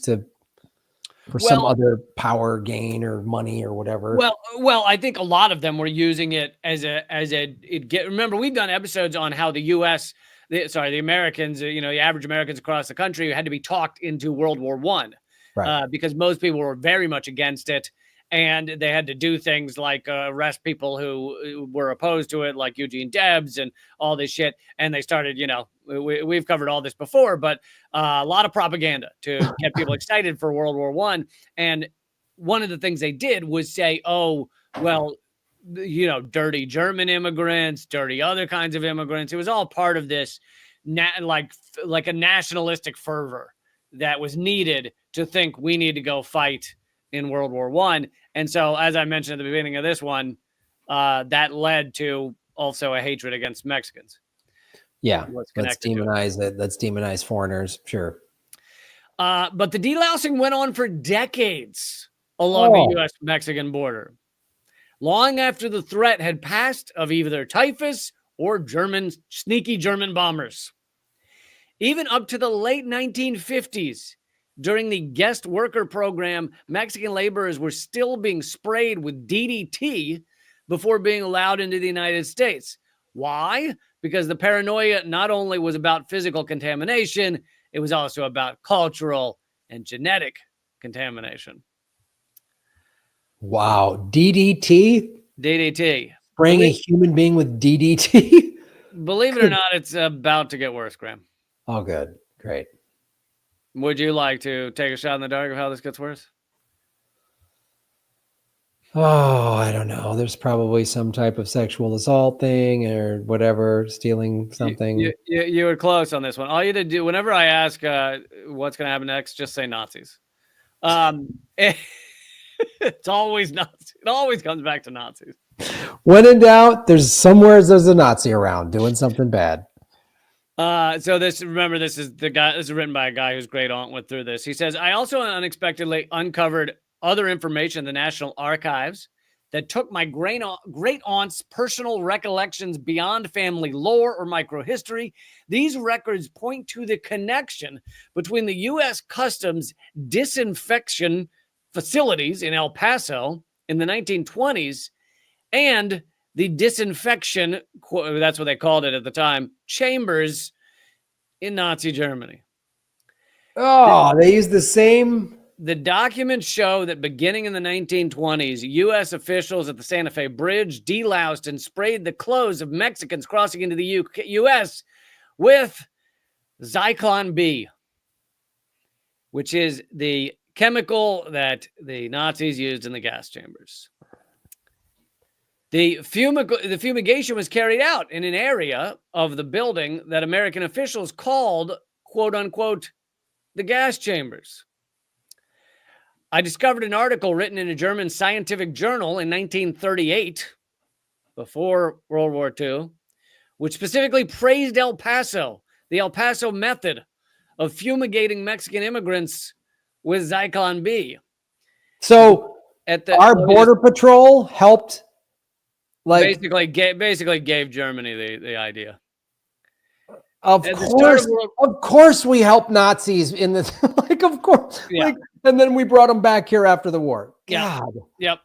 for some other power gain or money or whatever. Well, I think a lot of them were using it remember, we've done episodes on how the U.S., the Americans, the average Americans across the country had to be talked into World War I, right? Because most people were very much against it. And they had to do things like arrest people who were opposed to it, like Eugene Debs and all this shit. And they started, we've covered all this before, but a lot of propaganda to get people excited for World War I. And one of the things they did was say, oh, well, dirty German immigrants, dirty other kinds of immigrants. It was all part of this, like a nationalistic fervor that was needed to think we need to go fight in World War I. And so, as I mentioned at the beginning of this one, that led to also a hatred against Mexicans. Yeah, let's demonize it. Let's demonize foreigners. Sure. But the delousing went on for decades along the U.S.-Mexican border, long after the threat had passed of either typhus or sneaky German bombers. Even up to the late 1950s, during the guest worker program, Mexican laborers were still being sprayed with DDT before being allowed into the United States. Why? Because the paranoia not only was about physical contamination, it was also about cultural and genetic contamination. Wow. DDT? DDT. Spraying a human being with DDT? Believe it or not, it's about to get worse, Graham. Oh, good. Great. Would you like to take a shot in the dark of how this gets worse? Oh, I don't know. There's probably some type of sexual assault thing or whatever, stealing something. You were close on this one. All you had to do, whenever I ask what's going to happen next, just say Nazis. It's always Nazis. It always comes back to Nazis. When in doubt, there's a Nazi around doing something bad. So this is written by a guy whose great aunt went through this. He says, I also unexpectedly uncovered other information in the National Archives that took my great aunt's personal recollections beyond family lore or microhistory. These records point to the connection between the U.S. Customs disinfection facilities in El Paso in the 1920s and the disinfection, that's what they called it at the time, chambers in Nazi Germany. Oh, they used the same. The documents show that beginning in the 1920s, U.S. officials at the Santa Fe Bridge deloused and sprayed the clothes of Mexicans crossing into the U.S. with Zyklon B, which is the chemical that the Nazis used in the gas chambers. The fumigation was carried out in an area of the building that American officials called, quote unquote, the gas chambers. I discovered an article written in a German scientific journal in 1938, before World War II, which specifically praised El Paso, the El Paso method of fumigating Mexican immigrants with Zyklon B. So At the our border patrol helped, like, basically gave Germany the idea. of At the start of course we helped Nazis in this, like, of course, Yeah. like, and then we brought them back here after the war. Yeah. God. Yep.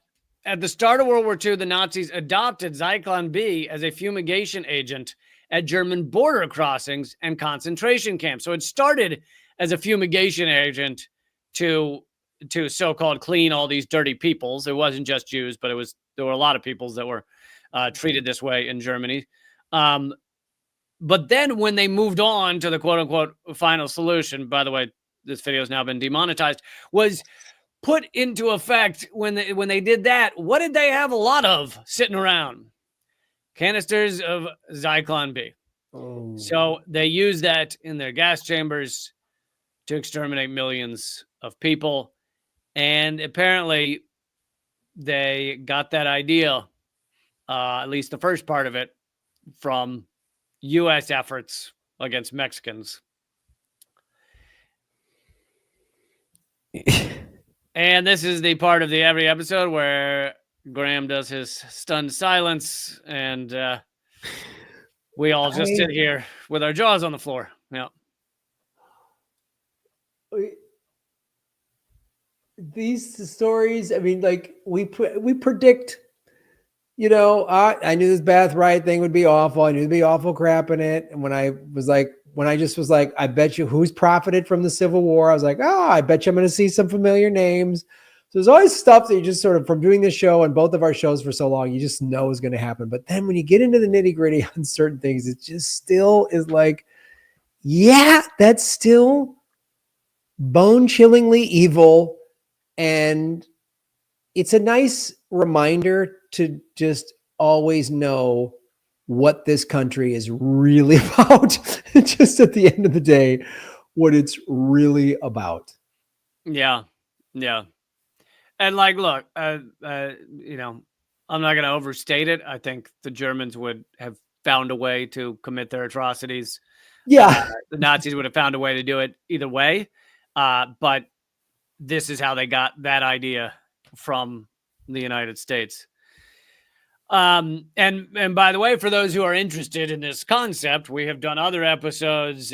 At the start of World War II, the Nazis adopted Zyklon B as a fumigation agent at German border crossings and concentration camps. So it started as a fumigation agent to so-called clean all these dirty peoples. It wasn't just Jews, but there were a lot of peoples that were treated this way in Germany. But then when they moved on to the quote-unquote final solution, by the way, this video has now been demonetized, was put into effect when they did that. What did they have a lot of sitting around? Canisters of Zyklon B. Oh. So they used that in their gas chambers to exterminate millions of people. And apparently they got that idea, at least the first part of it, from U.S. efforts against Mexicans. And this is the part of every episode where Graham does his stunned silence, and we all just sit here with our jaws on the floor. Yeah. These stories, I mean, like, we predict, you know, I knew this Bath Riot thing would be awful. I knew there'd be awful crap in it. And when I just was like, I bet you who's profited from the Civil War, I was like, I bet you I'm going to see some familiar names. So there's always stuff that you just sort of, from doing this show and both of our shows for so long, you just know is going to happen. But then when you get into the nitty gritty on certain things, it just still is like, yeah, that's still bone chillingly evil. And it's a nice reminder to just always know what this country is really about. Just at the end of the day, what it's really about. Yeah. Yeah. And like, look, you know, I'm not going to overstate it. I think the Germans would have found a way to commit their atrocities. Yeah. The Nazis would have found a way to do it either way. But this is how they got that idea from the United States. And by the way, for those who are interested in this concept, we have done other episodes.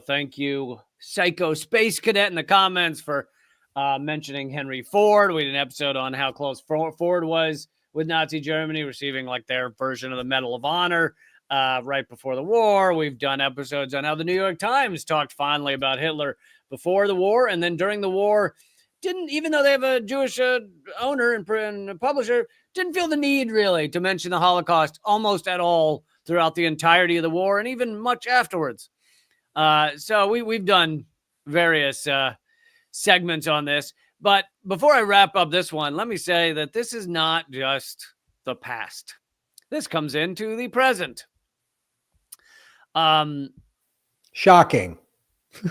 Thank you, Psycho Space Cadet, in the comments for mentioning Henry Ford. We did an episode on how close Ford was with Nazi Germany, receiving like their version of the Medal of Honor right before the war. We've done episodes on how the New York Times talked fondly about Hitler before the war, and then during the war, even though they have a Jewish owner and publisher, didn't feel the need really to mention the Holocaust almost at all throughout the entirety of the war and even much afterwards. So we've done various segments on this. But before I wrap up this one, let me say that this is not just the past. This comes into the present. Shocking.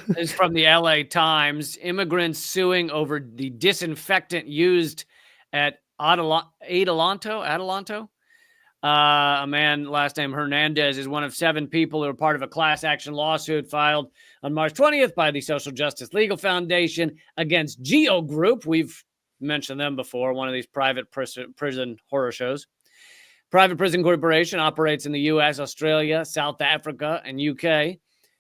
This is from the LA Times. Immigrants suing over the disinfectant used at Adelanto. A man, last name Hernandez, is one of 7 people who are part of a class action lawsuit filed on March 20th by the Social Justice Legal Foundation against Geo Group. We've mentioned them before, one of these private prison horror shows. Private Prison Corporation operates in the U.S., Australia, South Africa, and UK.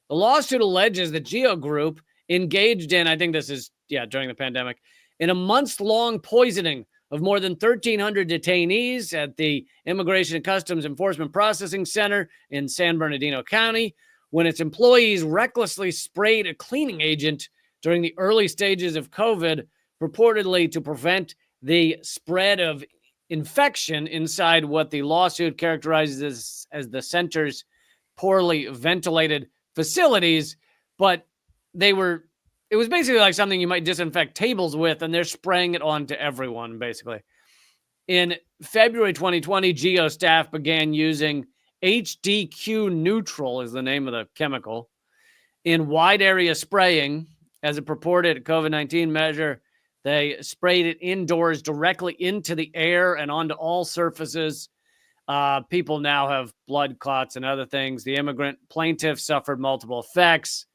The lawsuit alleges that Geo Group engaged in, I think this is, during the pandemic, in a months-long poisoning of more than 1,300 detainees at the Immigration and Customs Enforcement Processing Center in San Bernardino County when its employees recklessly sprayed a cleaning agent during the early stages of COVID, purportedly to prevent the spread of infection inside what the lawsuit characterizes as the center's poorly ventilated facilities. But it was basically like something you might disinfect tables with, and they're spraying it on to everyone, basically. In February 2020, Geo staff began using HDQ Neutral, is the name of the chemical, in wide area spraying as a purported COVID-19 measure. They sprayed it indoors directly into the air and onto all surfaces. People now have blood clots and other things. The immigrant plaintiff suffered multiple effects,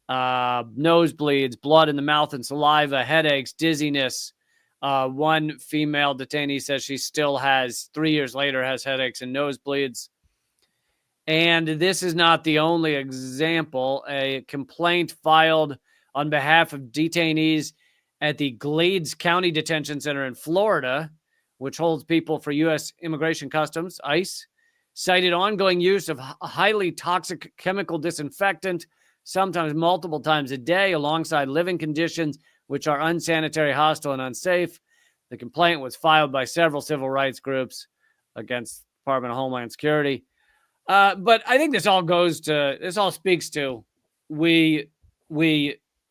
nosebleeds, blood in the mouth and saliva, headaches, dizziness. One female detainee says she still has, 3 years later, has headaches and nosebleeds. And this is not the only example. A complaint filed on behalf of detainees at the Glades County Detention Center in Florida, which holds people for U.S. Immigration Customs, ICE, cited ongoing use of highly toxic chemical disinfectant, sometimes multiple times a day, alongside living conditions which are unsanitary, hostile, and unsafe. The complaint was filed by several civil rights groups against the Department of Homeland Security. But I think this all speaks to we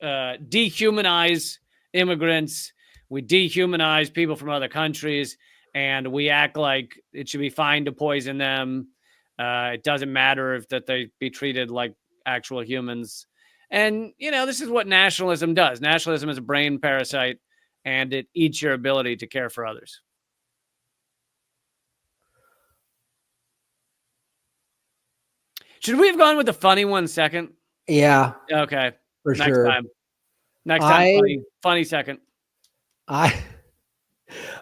dehumanize immigrants, we dehumanize people from other countries, and we act like it should be fine to poison them. It doesn't matter if that they be treated like actual humans. And this is what nationalism does. Nationalism is a brain parasite, and it eats your ability to care for others. Should we have gone with the funny one second? Yeah, Okay. for Next sure. time. Next time, funny second. I'm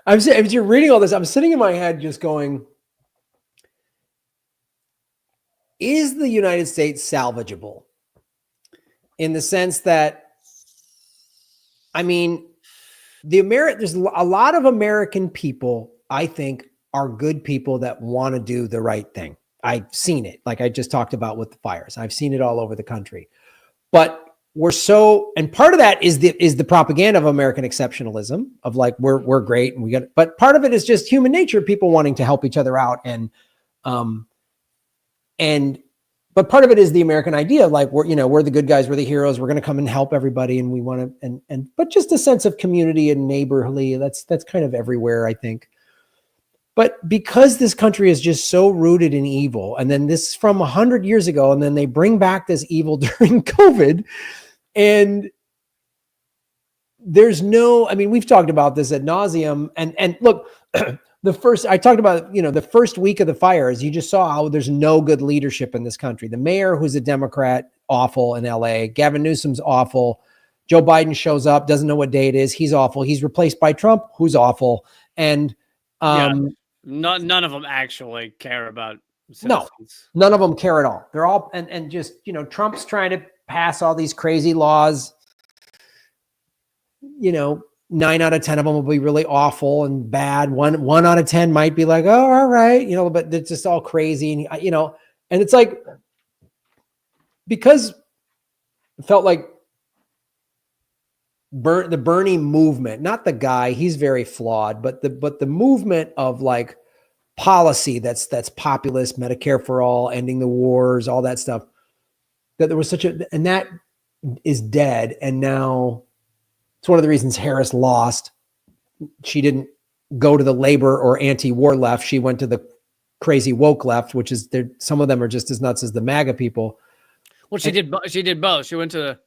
as you're reading all this, I'm sitting in my head just going, is the United States salvageable? In the sense that, I mean, there's a lot of American people, I think, are good people that want to do the right thing. I've seen it, like I just talked about with the fires. I've seen it all over the country. But and part of that is the propaganda of American exceptionalism of like we're great and we got, but part of it is just human nature, people wanting to help each other out, but part of it is the American idea of like we're the good guys, we're the heroes, we're going to come and help everybody, and we want to but just a sense of community and neighborly, that's kind of everywhere, I think. But because this country is just so rooted in evil, and then this is from 100 years ago, and then they bring back this evil during COVID, and there's we've talked about this ad nauseum, and look, I talked about, the first week of the fires, you just saw how there's no good leadership in this country. The mayor, who's a Democrat, awful in LA. Gavin Newsom's awful. Joe Biden shows up, doesn't know what day it is. He's awful. He's replaced by Trump, who's awful. And none of them actually care about citizens. No, none of them care at all. They're all, and just, Trump's trying to pass all these crazy laws. 9 out of 10 of them will be really awful and bad. One out of 10 might be like, oh, all right, but it's just all crazy. And, and it's like, because it felt like the Bernie movement, not the guy, he's very flawed, but the movement of like policy that's populist, Medicare for all, ending the wars, all that stuff, that there was and that is dead. And now it's one of the reasons Harris lost. She didn't go to the labor or anti-war left. She went to the crazy woke left, which is some of them are just as nuts as the MAGA people. Well, she did both. She went to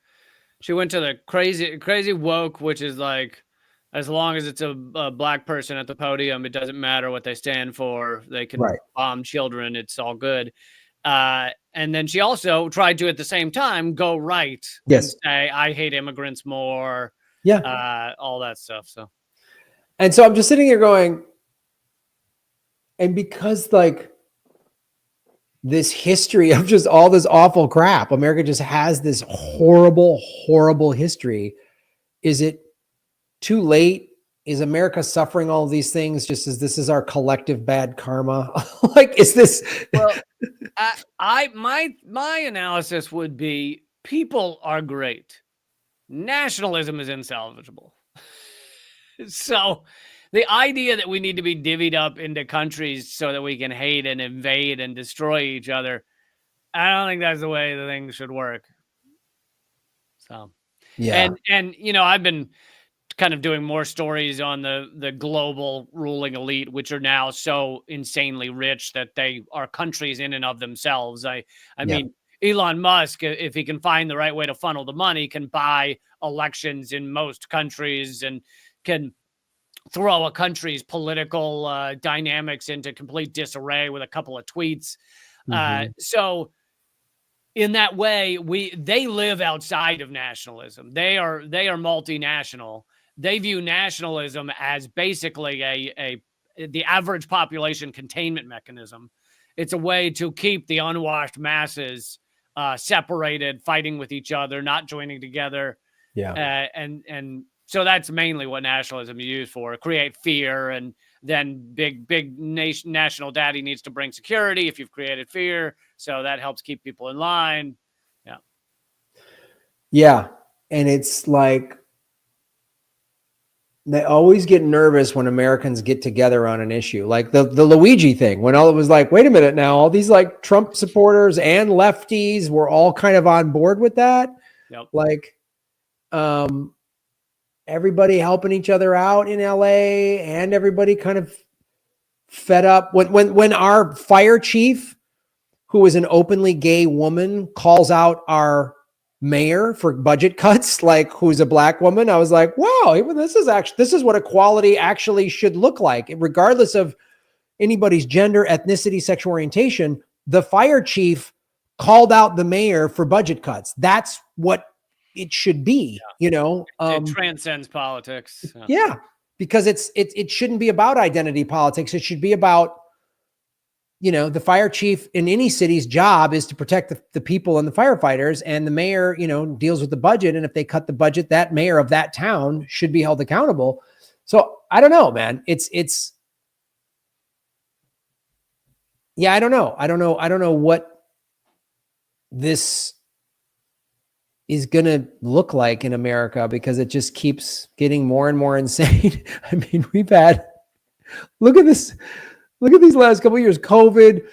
the crazy woke, which is like, as long as it's a black person at the podium, it doesn't matter what they stand for. They can bomb children. It's all good. And then she also tried to, at the same time, go right and say, I hate immigrants more. Yeah. All that stuff. And so I'm just sitting here going, and because like this history of just all this awful crap, America just has this horrible, horrible history. Is it too late? Is America suffering all of these things just as this is our collective bad karma? Like, is this? Well, my analysis would be, people are great. Nationalism is insalvageable. So the idea that we need to be divvied up into countries so that we can hate and invade and destroy each other, I don't think that's the way the thing should work. So, yeah. And I've been kind of doing more stories on the global ruling elite, which are now so insanely rich that they are countries in and of themselves. I mean, Elon Musk, if he can find the right way to funnel the money, can buy elections in most countries and can throw a country's political dynamics into complete disarray with a couple of tweets. Mm-hmm. So in that way, they live outside of nationalism. They are multinational. They view nationalism as basically the average population containment mechanism. It's a way to keep the unwashed masses separated, fighting with each other, not joining together. Yeah. And so that's mainly what nationalism is used for: create fear, and then big national daddy needs to bring security if you've created fear. So that helps keep people in line. Yeah. Yeah. And it's like they always get nervous when Americans get together on an issue, like the Luigi thing, when all it was like, wait a minute now, all these like Trump supporters and lefties were all kind of on board with that. Yep. Like, everybody helping each other out in LA, and everybody kind of fed up when our fire chief, who is an openly gay woman, calls out our mayor for budget cuts, like who's a black woman. I was like, wow, this is what equality actually should look like, regardless of anybody's gender, ethnicity, sexual orientation. The fire chief called out the mayor for budget cuts. That's what it should be, It transcends politics. Yeah, because it shouldn't be about identity politics. It should be about, the fire chief in any city's job is to protect the people and the firefighters, and the mayor, deals with the budget. And if they cut the budget, that mayor of that town should be held accountable. So I don't know, man. Yeah, I don't know. I don't know what this is going to look like in America, because it just keeps getting more and more insane. I mean, look at this. Look at these last couple of years: COVID,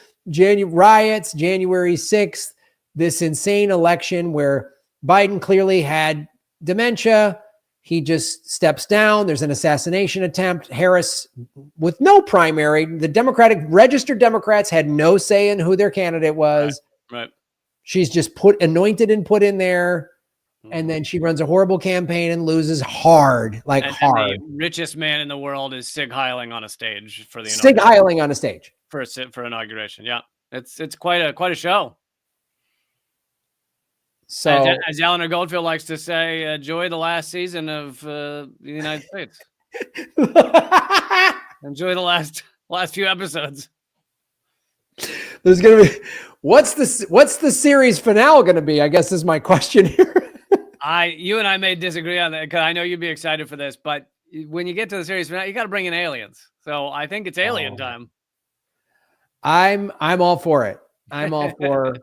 riots, January 6th, this insane election where Biden clearly had dementia. He just steps down. There's an assassination attempt. Harris, with no primary, the registered Democrats had no say in who their candidate was. Right. She's just anointed and put in there. And then she runs a horrible campaign and loses hard, hard. And the richest man in the world is Sig Heiling on a stage for the Sig Heiling on a stage for inauguration. Yeah, it's quite a show. So, as Eleanor Goldfield likes to say, enjoy the last season of the United States. Enjoy the last few episodes. There's gonna be what's the series finale gonna be? I guess is my question here. You and I may disagree on that, because I know you'd be excited for this, but when you get to the series finale, you got to bring in aliens. So I think it's alien time. I'm all for it. I'm all for,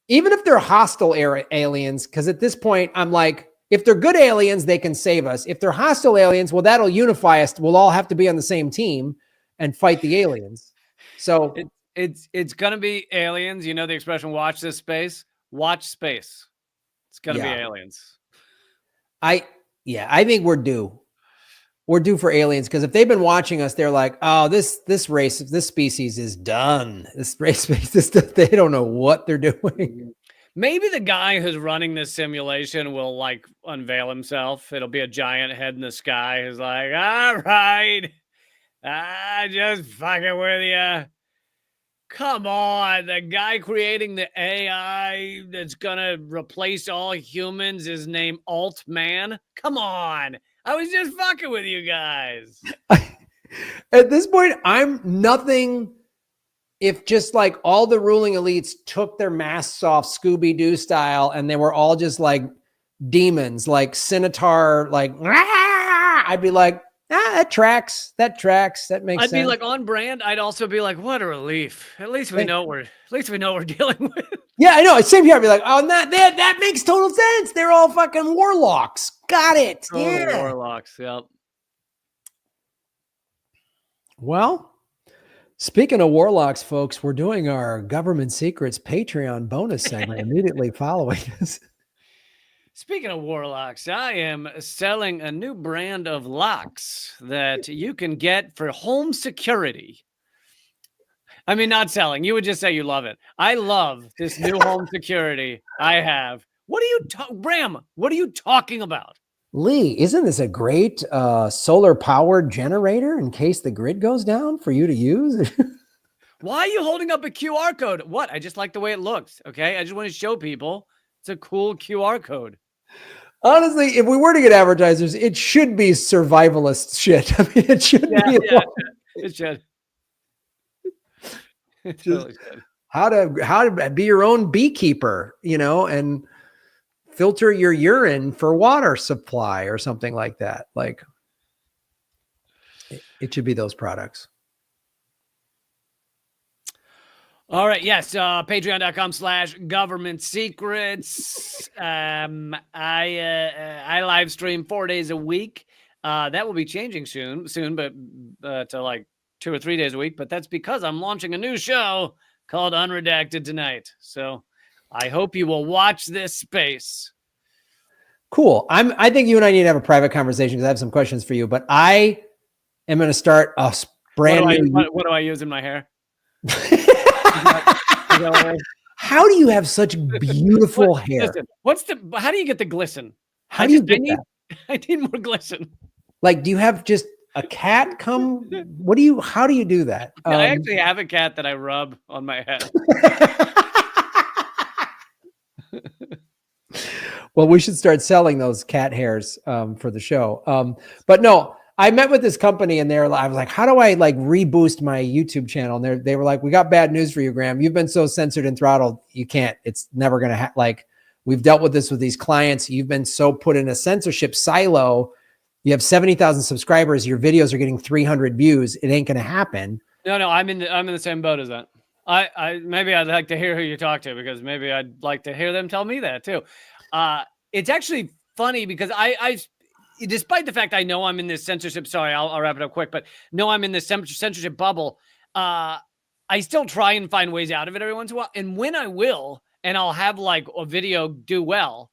even if they're hostile aliens, because at this point I'm like, if they're good aliens, they can save us. If they're hostile aliens, well, that'll unify us. We'll all have to be on the same team and fight the aliens. So it's gonna be aliens. You know the expression, watch this space. Watch space. It's gonna be aliens. I think we're due. We're due for aliens, because if they've been watching us, they're like, oh, this race, this species is done. This race, they don't know what they're doing. Maybe the guy who's running this simulation will like unveil himself. It'll be a giant head in the sky who's like, all right, just fucking with you. Come on, the guy creating the AI that's gonna replace all humans is named Alt-Man. Come on, I was just fucking with you guys. At this point, I'm nothing if just like all the ruling elites took their masks off Scooby-Doo style and they were all just like demons, like Centaur, like, I'd be like, that tracks. That makes sense. I'd be like on brand. I'd also be like, what a relief. At least we know what we're dealing with. Yeah, I know. Same here. I'd be like, oh, that makes total sense. They're all fucking warlocks. Got it. Yeah. Warlocks. Yep. Well, speaking of warlocks, folks, we're doing our Government Secrets Patreon bonus segment immediately following this. Speaking of warlocks, I am selling a new brand of locks that you can get for home security. I mean, not selling. You would just say you love it. I love this new home security I have. What are you, Bram? What are you talking about? Lee, isn't this a great solar powered generator in case the grid goes down for you to use? Why are you holding up a QR code? What? I just like the way it looks. Okay. I just want to show people it's a cool QR code. Honestly, if we were to get advertisers, it should be survivalist shit. I mean, it should be. Yeah, it should. It totally should. How to be your own beekeeper, and filter your urine for water supply or something like that. Like, it should be those products. All right. Yes. Patreon.com/government secrets. I live stream 4 days a week. That will be changing soon, but to like 2 or 3 days a week. But that's because I'm launching a new show called Unredacted tonight. So I hope you will watch this space. Cool. I think you and I need to have a private conversation because I have some questions for you. But I am going to start a brand new. What do I use in my hair? How do you have such beautiful hair? Listen, how do you get the glisten? How do you get that? I need more glisten. Like, do you have just a cat come? How do you do that? I actually have a cat that I rub on my head. Well, we should start selling those cat hairs for the show. But no, I met with this company and I was like, how do I like reboost my YouTube channel? And they were like, we got bad news for you, Graham. You've been so censored and throttled. You can't, it's never going to like, we've dealt with this with these clients. You've been so put in a censorship silo. You have 70,000 subscribers. Your videos are getting 300 views. It ain't going to happen. No, I'm in the same boat as that. Maybe I'd like to hear who you talk to because maybe I'd like to hear them tell me that too. It's actually funny because I despite the fact I know I'm in this censorship, sorry, I'll wrap it up quick, but no, I'm in this censorship bubble. I still try and find ways out of it every once in a while. And when I will, and I'll have like a video do well,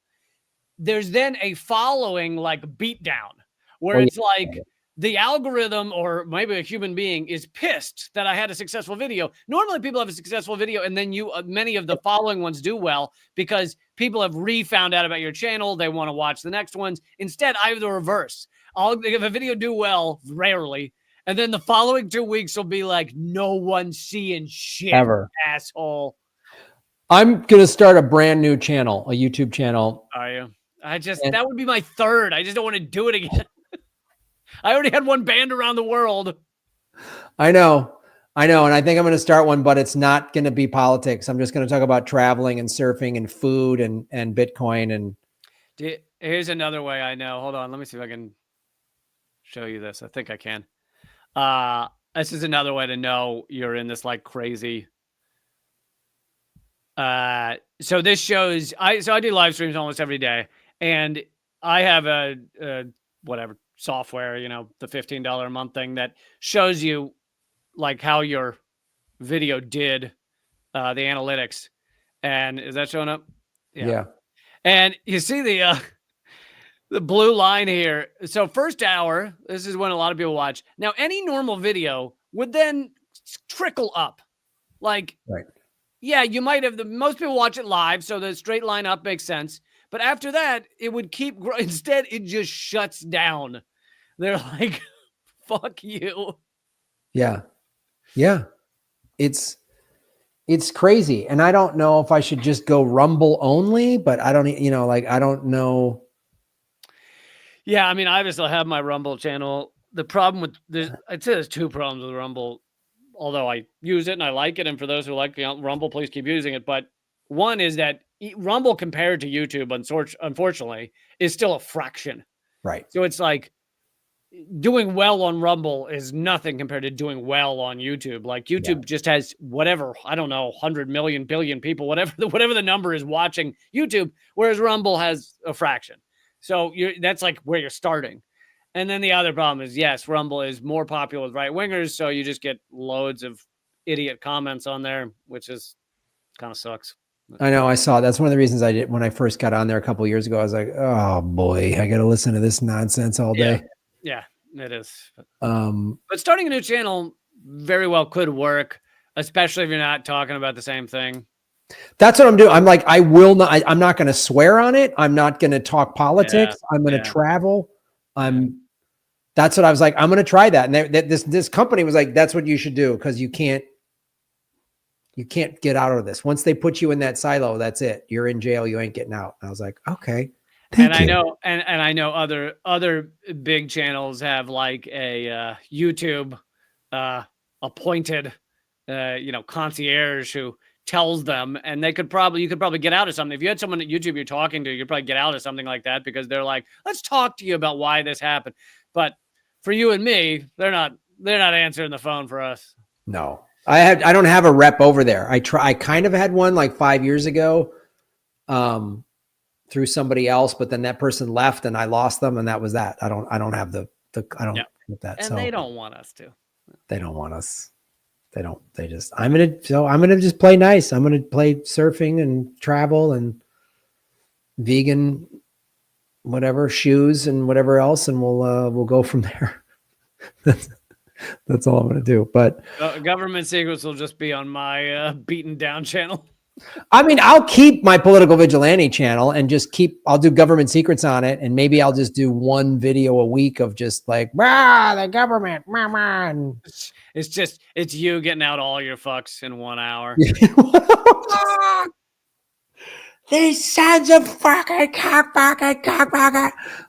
there's then a following like beatdown where it's like the algorithm or maybe a human being is pissed that I had a successful video. Normally people have a successful video and then many of the following ones do well because people have found out about your channel. They want to watch the next ones. Instead, I have the reverse. If a video do well, rarely, and then the following 2 weeks will be like, no one's seeing shit, ever, asshole. I'm going to start a brand new channel, a YouTube channel. Are you? That would be my third. I just don't want to do it again. I already had one banned around the world. I know. And I think I'm going to start one, but it's not going to be politics. I'm just going to talk about traveling and surfing and food and Bitcoin. And here's another way I know. Hold on. Let me see if I can show you this. I think I can. This is another way to know you're in this like crazy. So this shows, I do live streams almost every day and I have a whatever software, the $15 a month thing that shows you like how your video did, the analytics. And is that showing up? Yeah. And you see the blue line here. So first hour, this is when a lot of people watch. Now, any normal video would then trickle up. Like, right. Yeah, you might have most people watch it live. So the straight line up makes sense. But after that, it would keep growing. Instead, it just shuts down. They're like, fuck you. Yeah. It's crazy. And I don't know if I should just go Rumble only, but I don't, I don't know. Yeah. I mean, I obviously have my Rumble channel. The problem with this, I'd say there's two problems with Rumble, although I use it and I like it. And for those who like Rumble, please keep using it. But one is that Rumble compared to YouTube, unfortunately, is still a fraction. Right. So it's like, doing well on Rumble is nothing compared to doing well on YouTube. Like YouTube just has whatever, I don't know, 100 million, billion people, whatever the number is watching YouTube, whereas Rumble has a fraction. So that's like where you're starting. And then the other problem is, yes, Rumble is more popular with right wingers. So you just get loads of idiot comments on there, which is kind of sucks. I know. I saw that's one of the reasons I did when I first got on there a couple of years ago. I was like, oh boy, I got to listen to this nonsense all day. Yeah, it is. But starting a new channel very well could work. especially if you're not talking about the same thing. That's what I'm doing. I'm like, I will not. I'm not going to swear on it. I'm not going to talk politics. I'm going to travel. That's what I was like. I'm going to try that. And this company was like, that's what you should do because you can't get out of this. Once they put you in that silo, that's it. You're in jail. You ain't getting out. And I was like, okay. And I know, and I know other big channels have like a YouTube appointed, concierge who tells them, and you could probably get out of something. If you had someone at YouTube you're talking to, you'd probably get out of something like that because they're like, let's talk to you about why this happened. But for you and me, they're not answering the phone for us. No, I don't have a rep over there. I kind of had one like 5 years ago, through somebody else, but then that person left and I lost them. And that was that. I don't have I don't get that. And they don't want us to. They don't want us. I'm going to just play nice. I'm going to play surfing and travel and vegan, whatever, shoes and whatever else. And we'll go from there. That's all I'm going to do. But government secrets will just be on my beaten down channel. I mean, I'll keep my political vigilante channel and I'll do government secrets on it. And maybe I'll just do one video a week of just like, the government. It's you getting out all your fucks in 1 hour. These sons of fucking cock.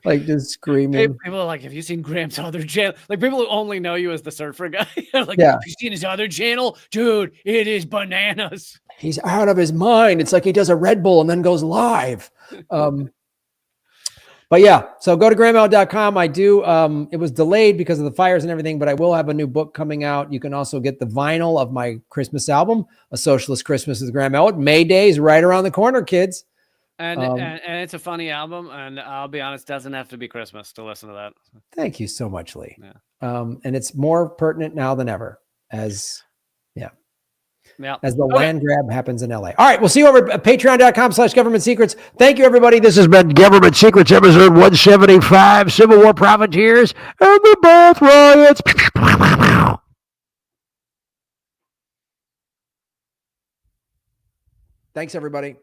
Like just screaming. People are like, have you seen Graham's other channel? Like people who only know you as the surfer guy. Like, yeah. Have you seen his other channel? Dude, it is bananas. He's out of his mind. It's like he does a Red Bull and then goes live. But yeah, so go to grahamallett.com. I do. It was delayed because of the fires and everything, but I will have a new book coming out. You can also get the vinyl of my Christmas album, A Socialist Christmas with Graham Allett. May Day is right around the corner, kids. And it's a funny album. And I'll be honest, doesn't have to be Christmas to listen to that. Thank you so much, Lee. Yeah. And it's more pertinent now than ever as the land grab happens in LA. All right. We'll see you over at patreon.com/government secrets. Thank you, everybody. This has been Government Secrets, episode 175, Civil War Profiteers and the Bath Riots. Thanks, everybody.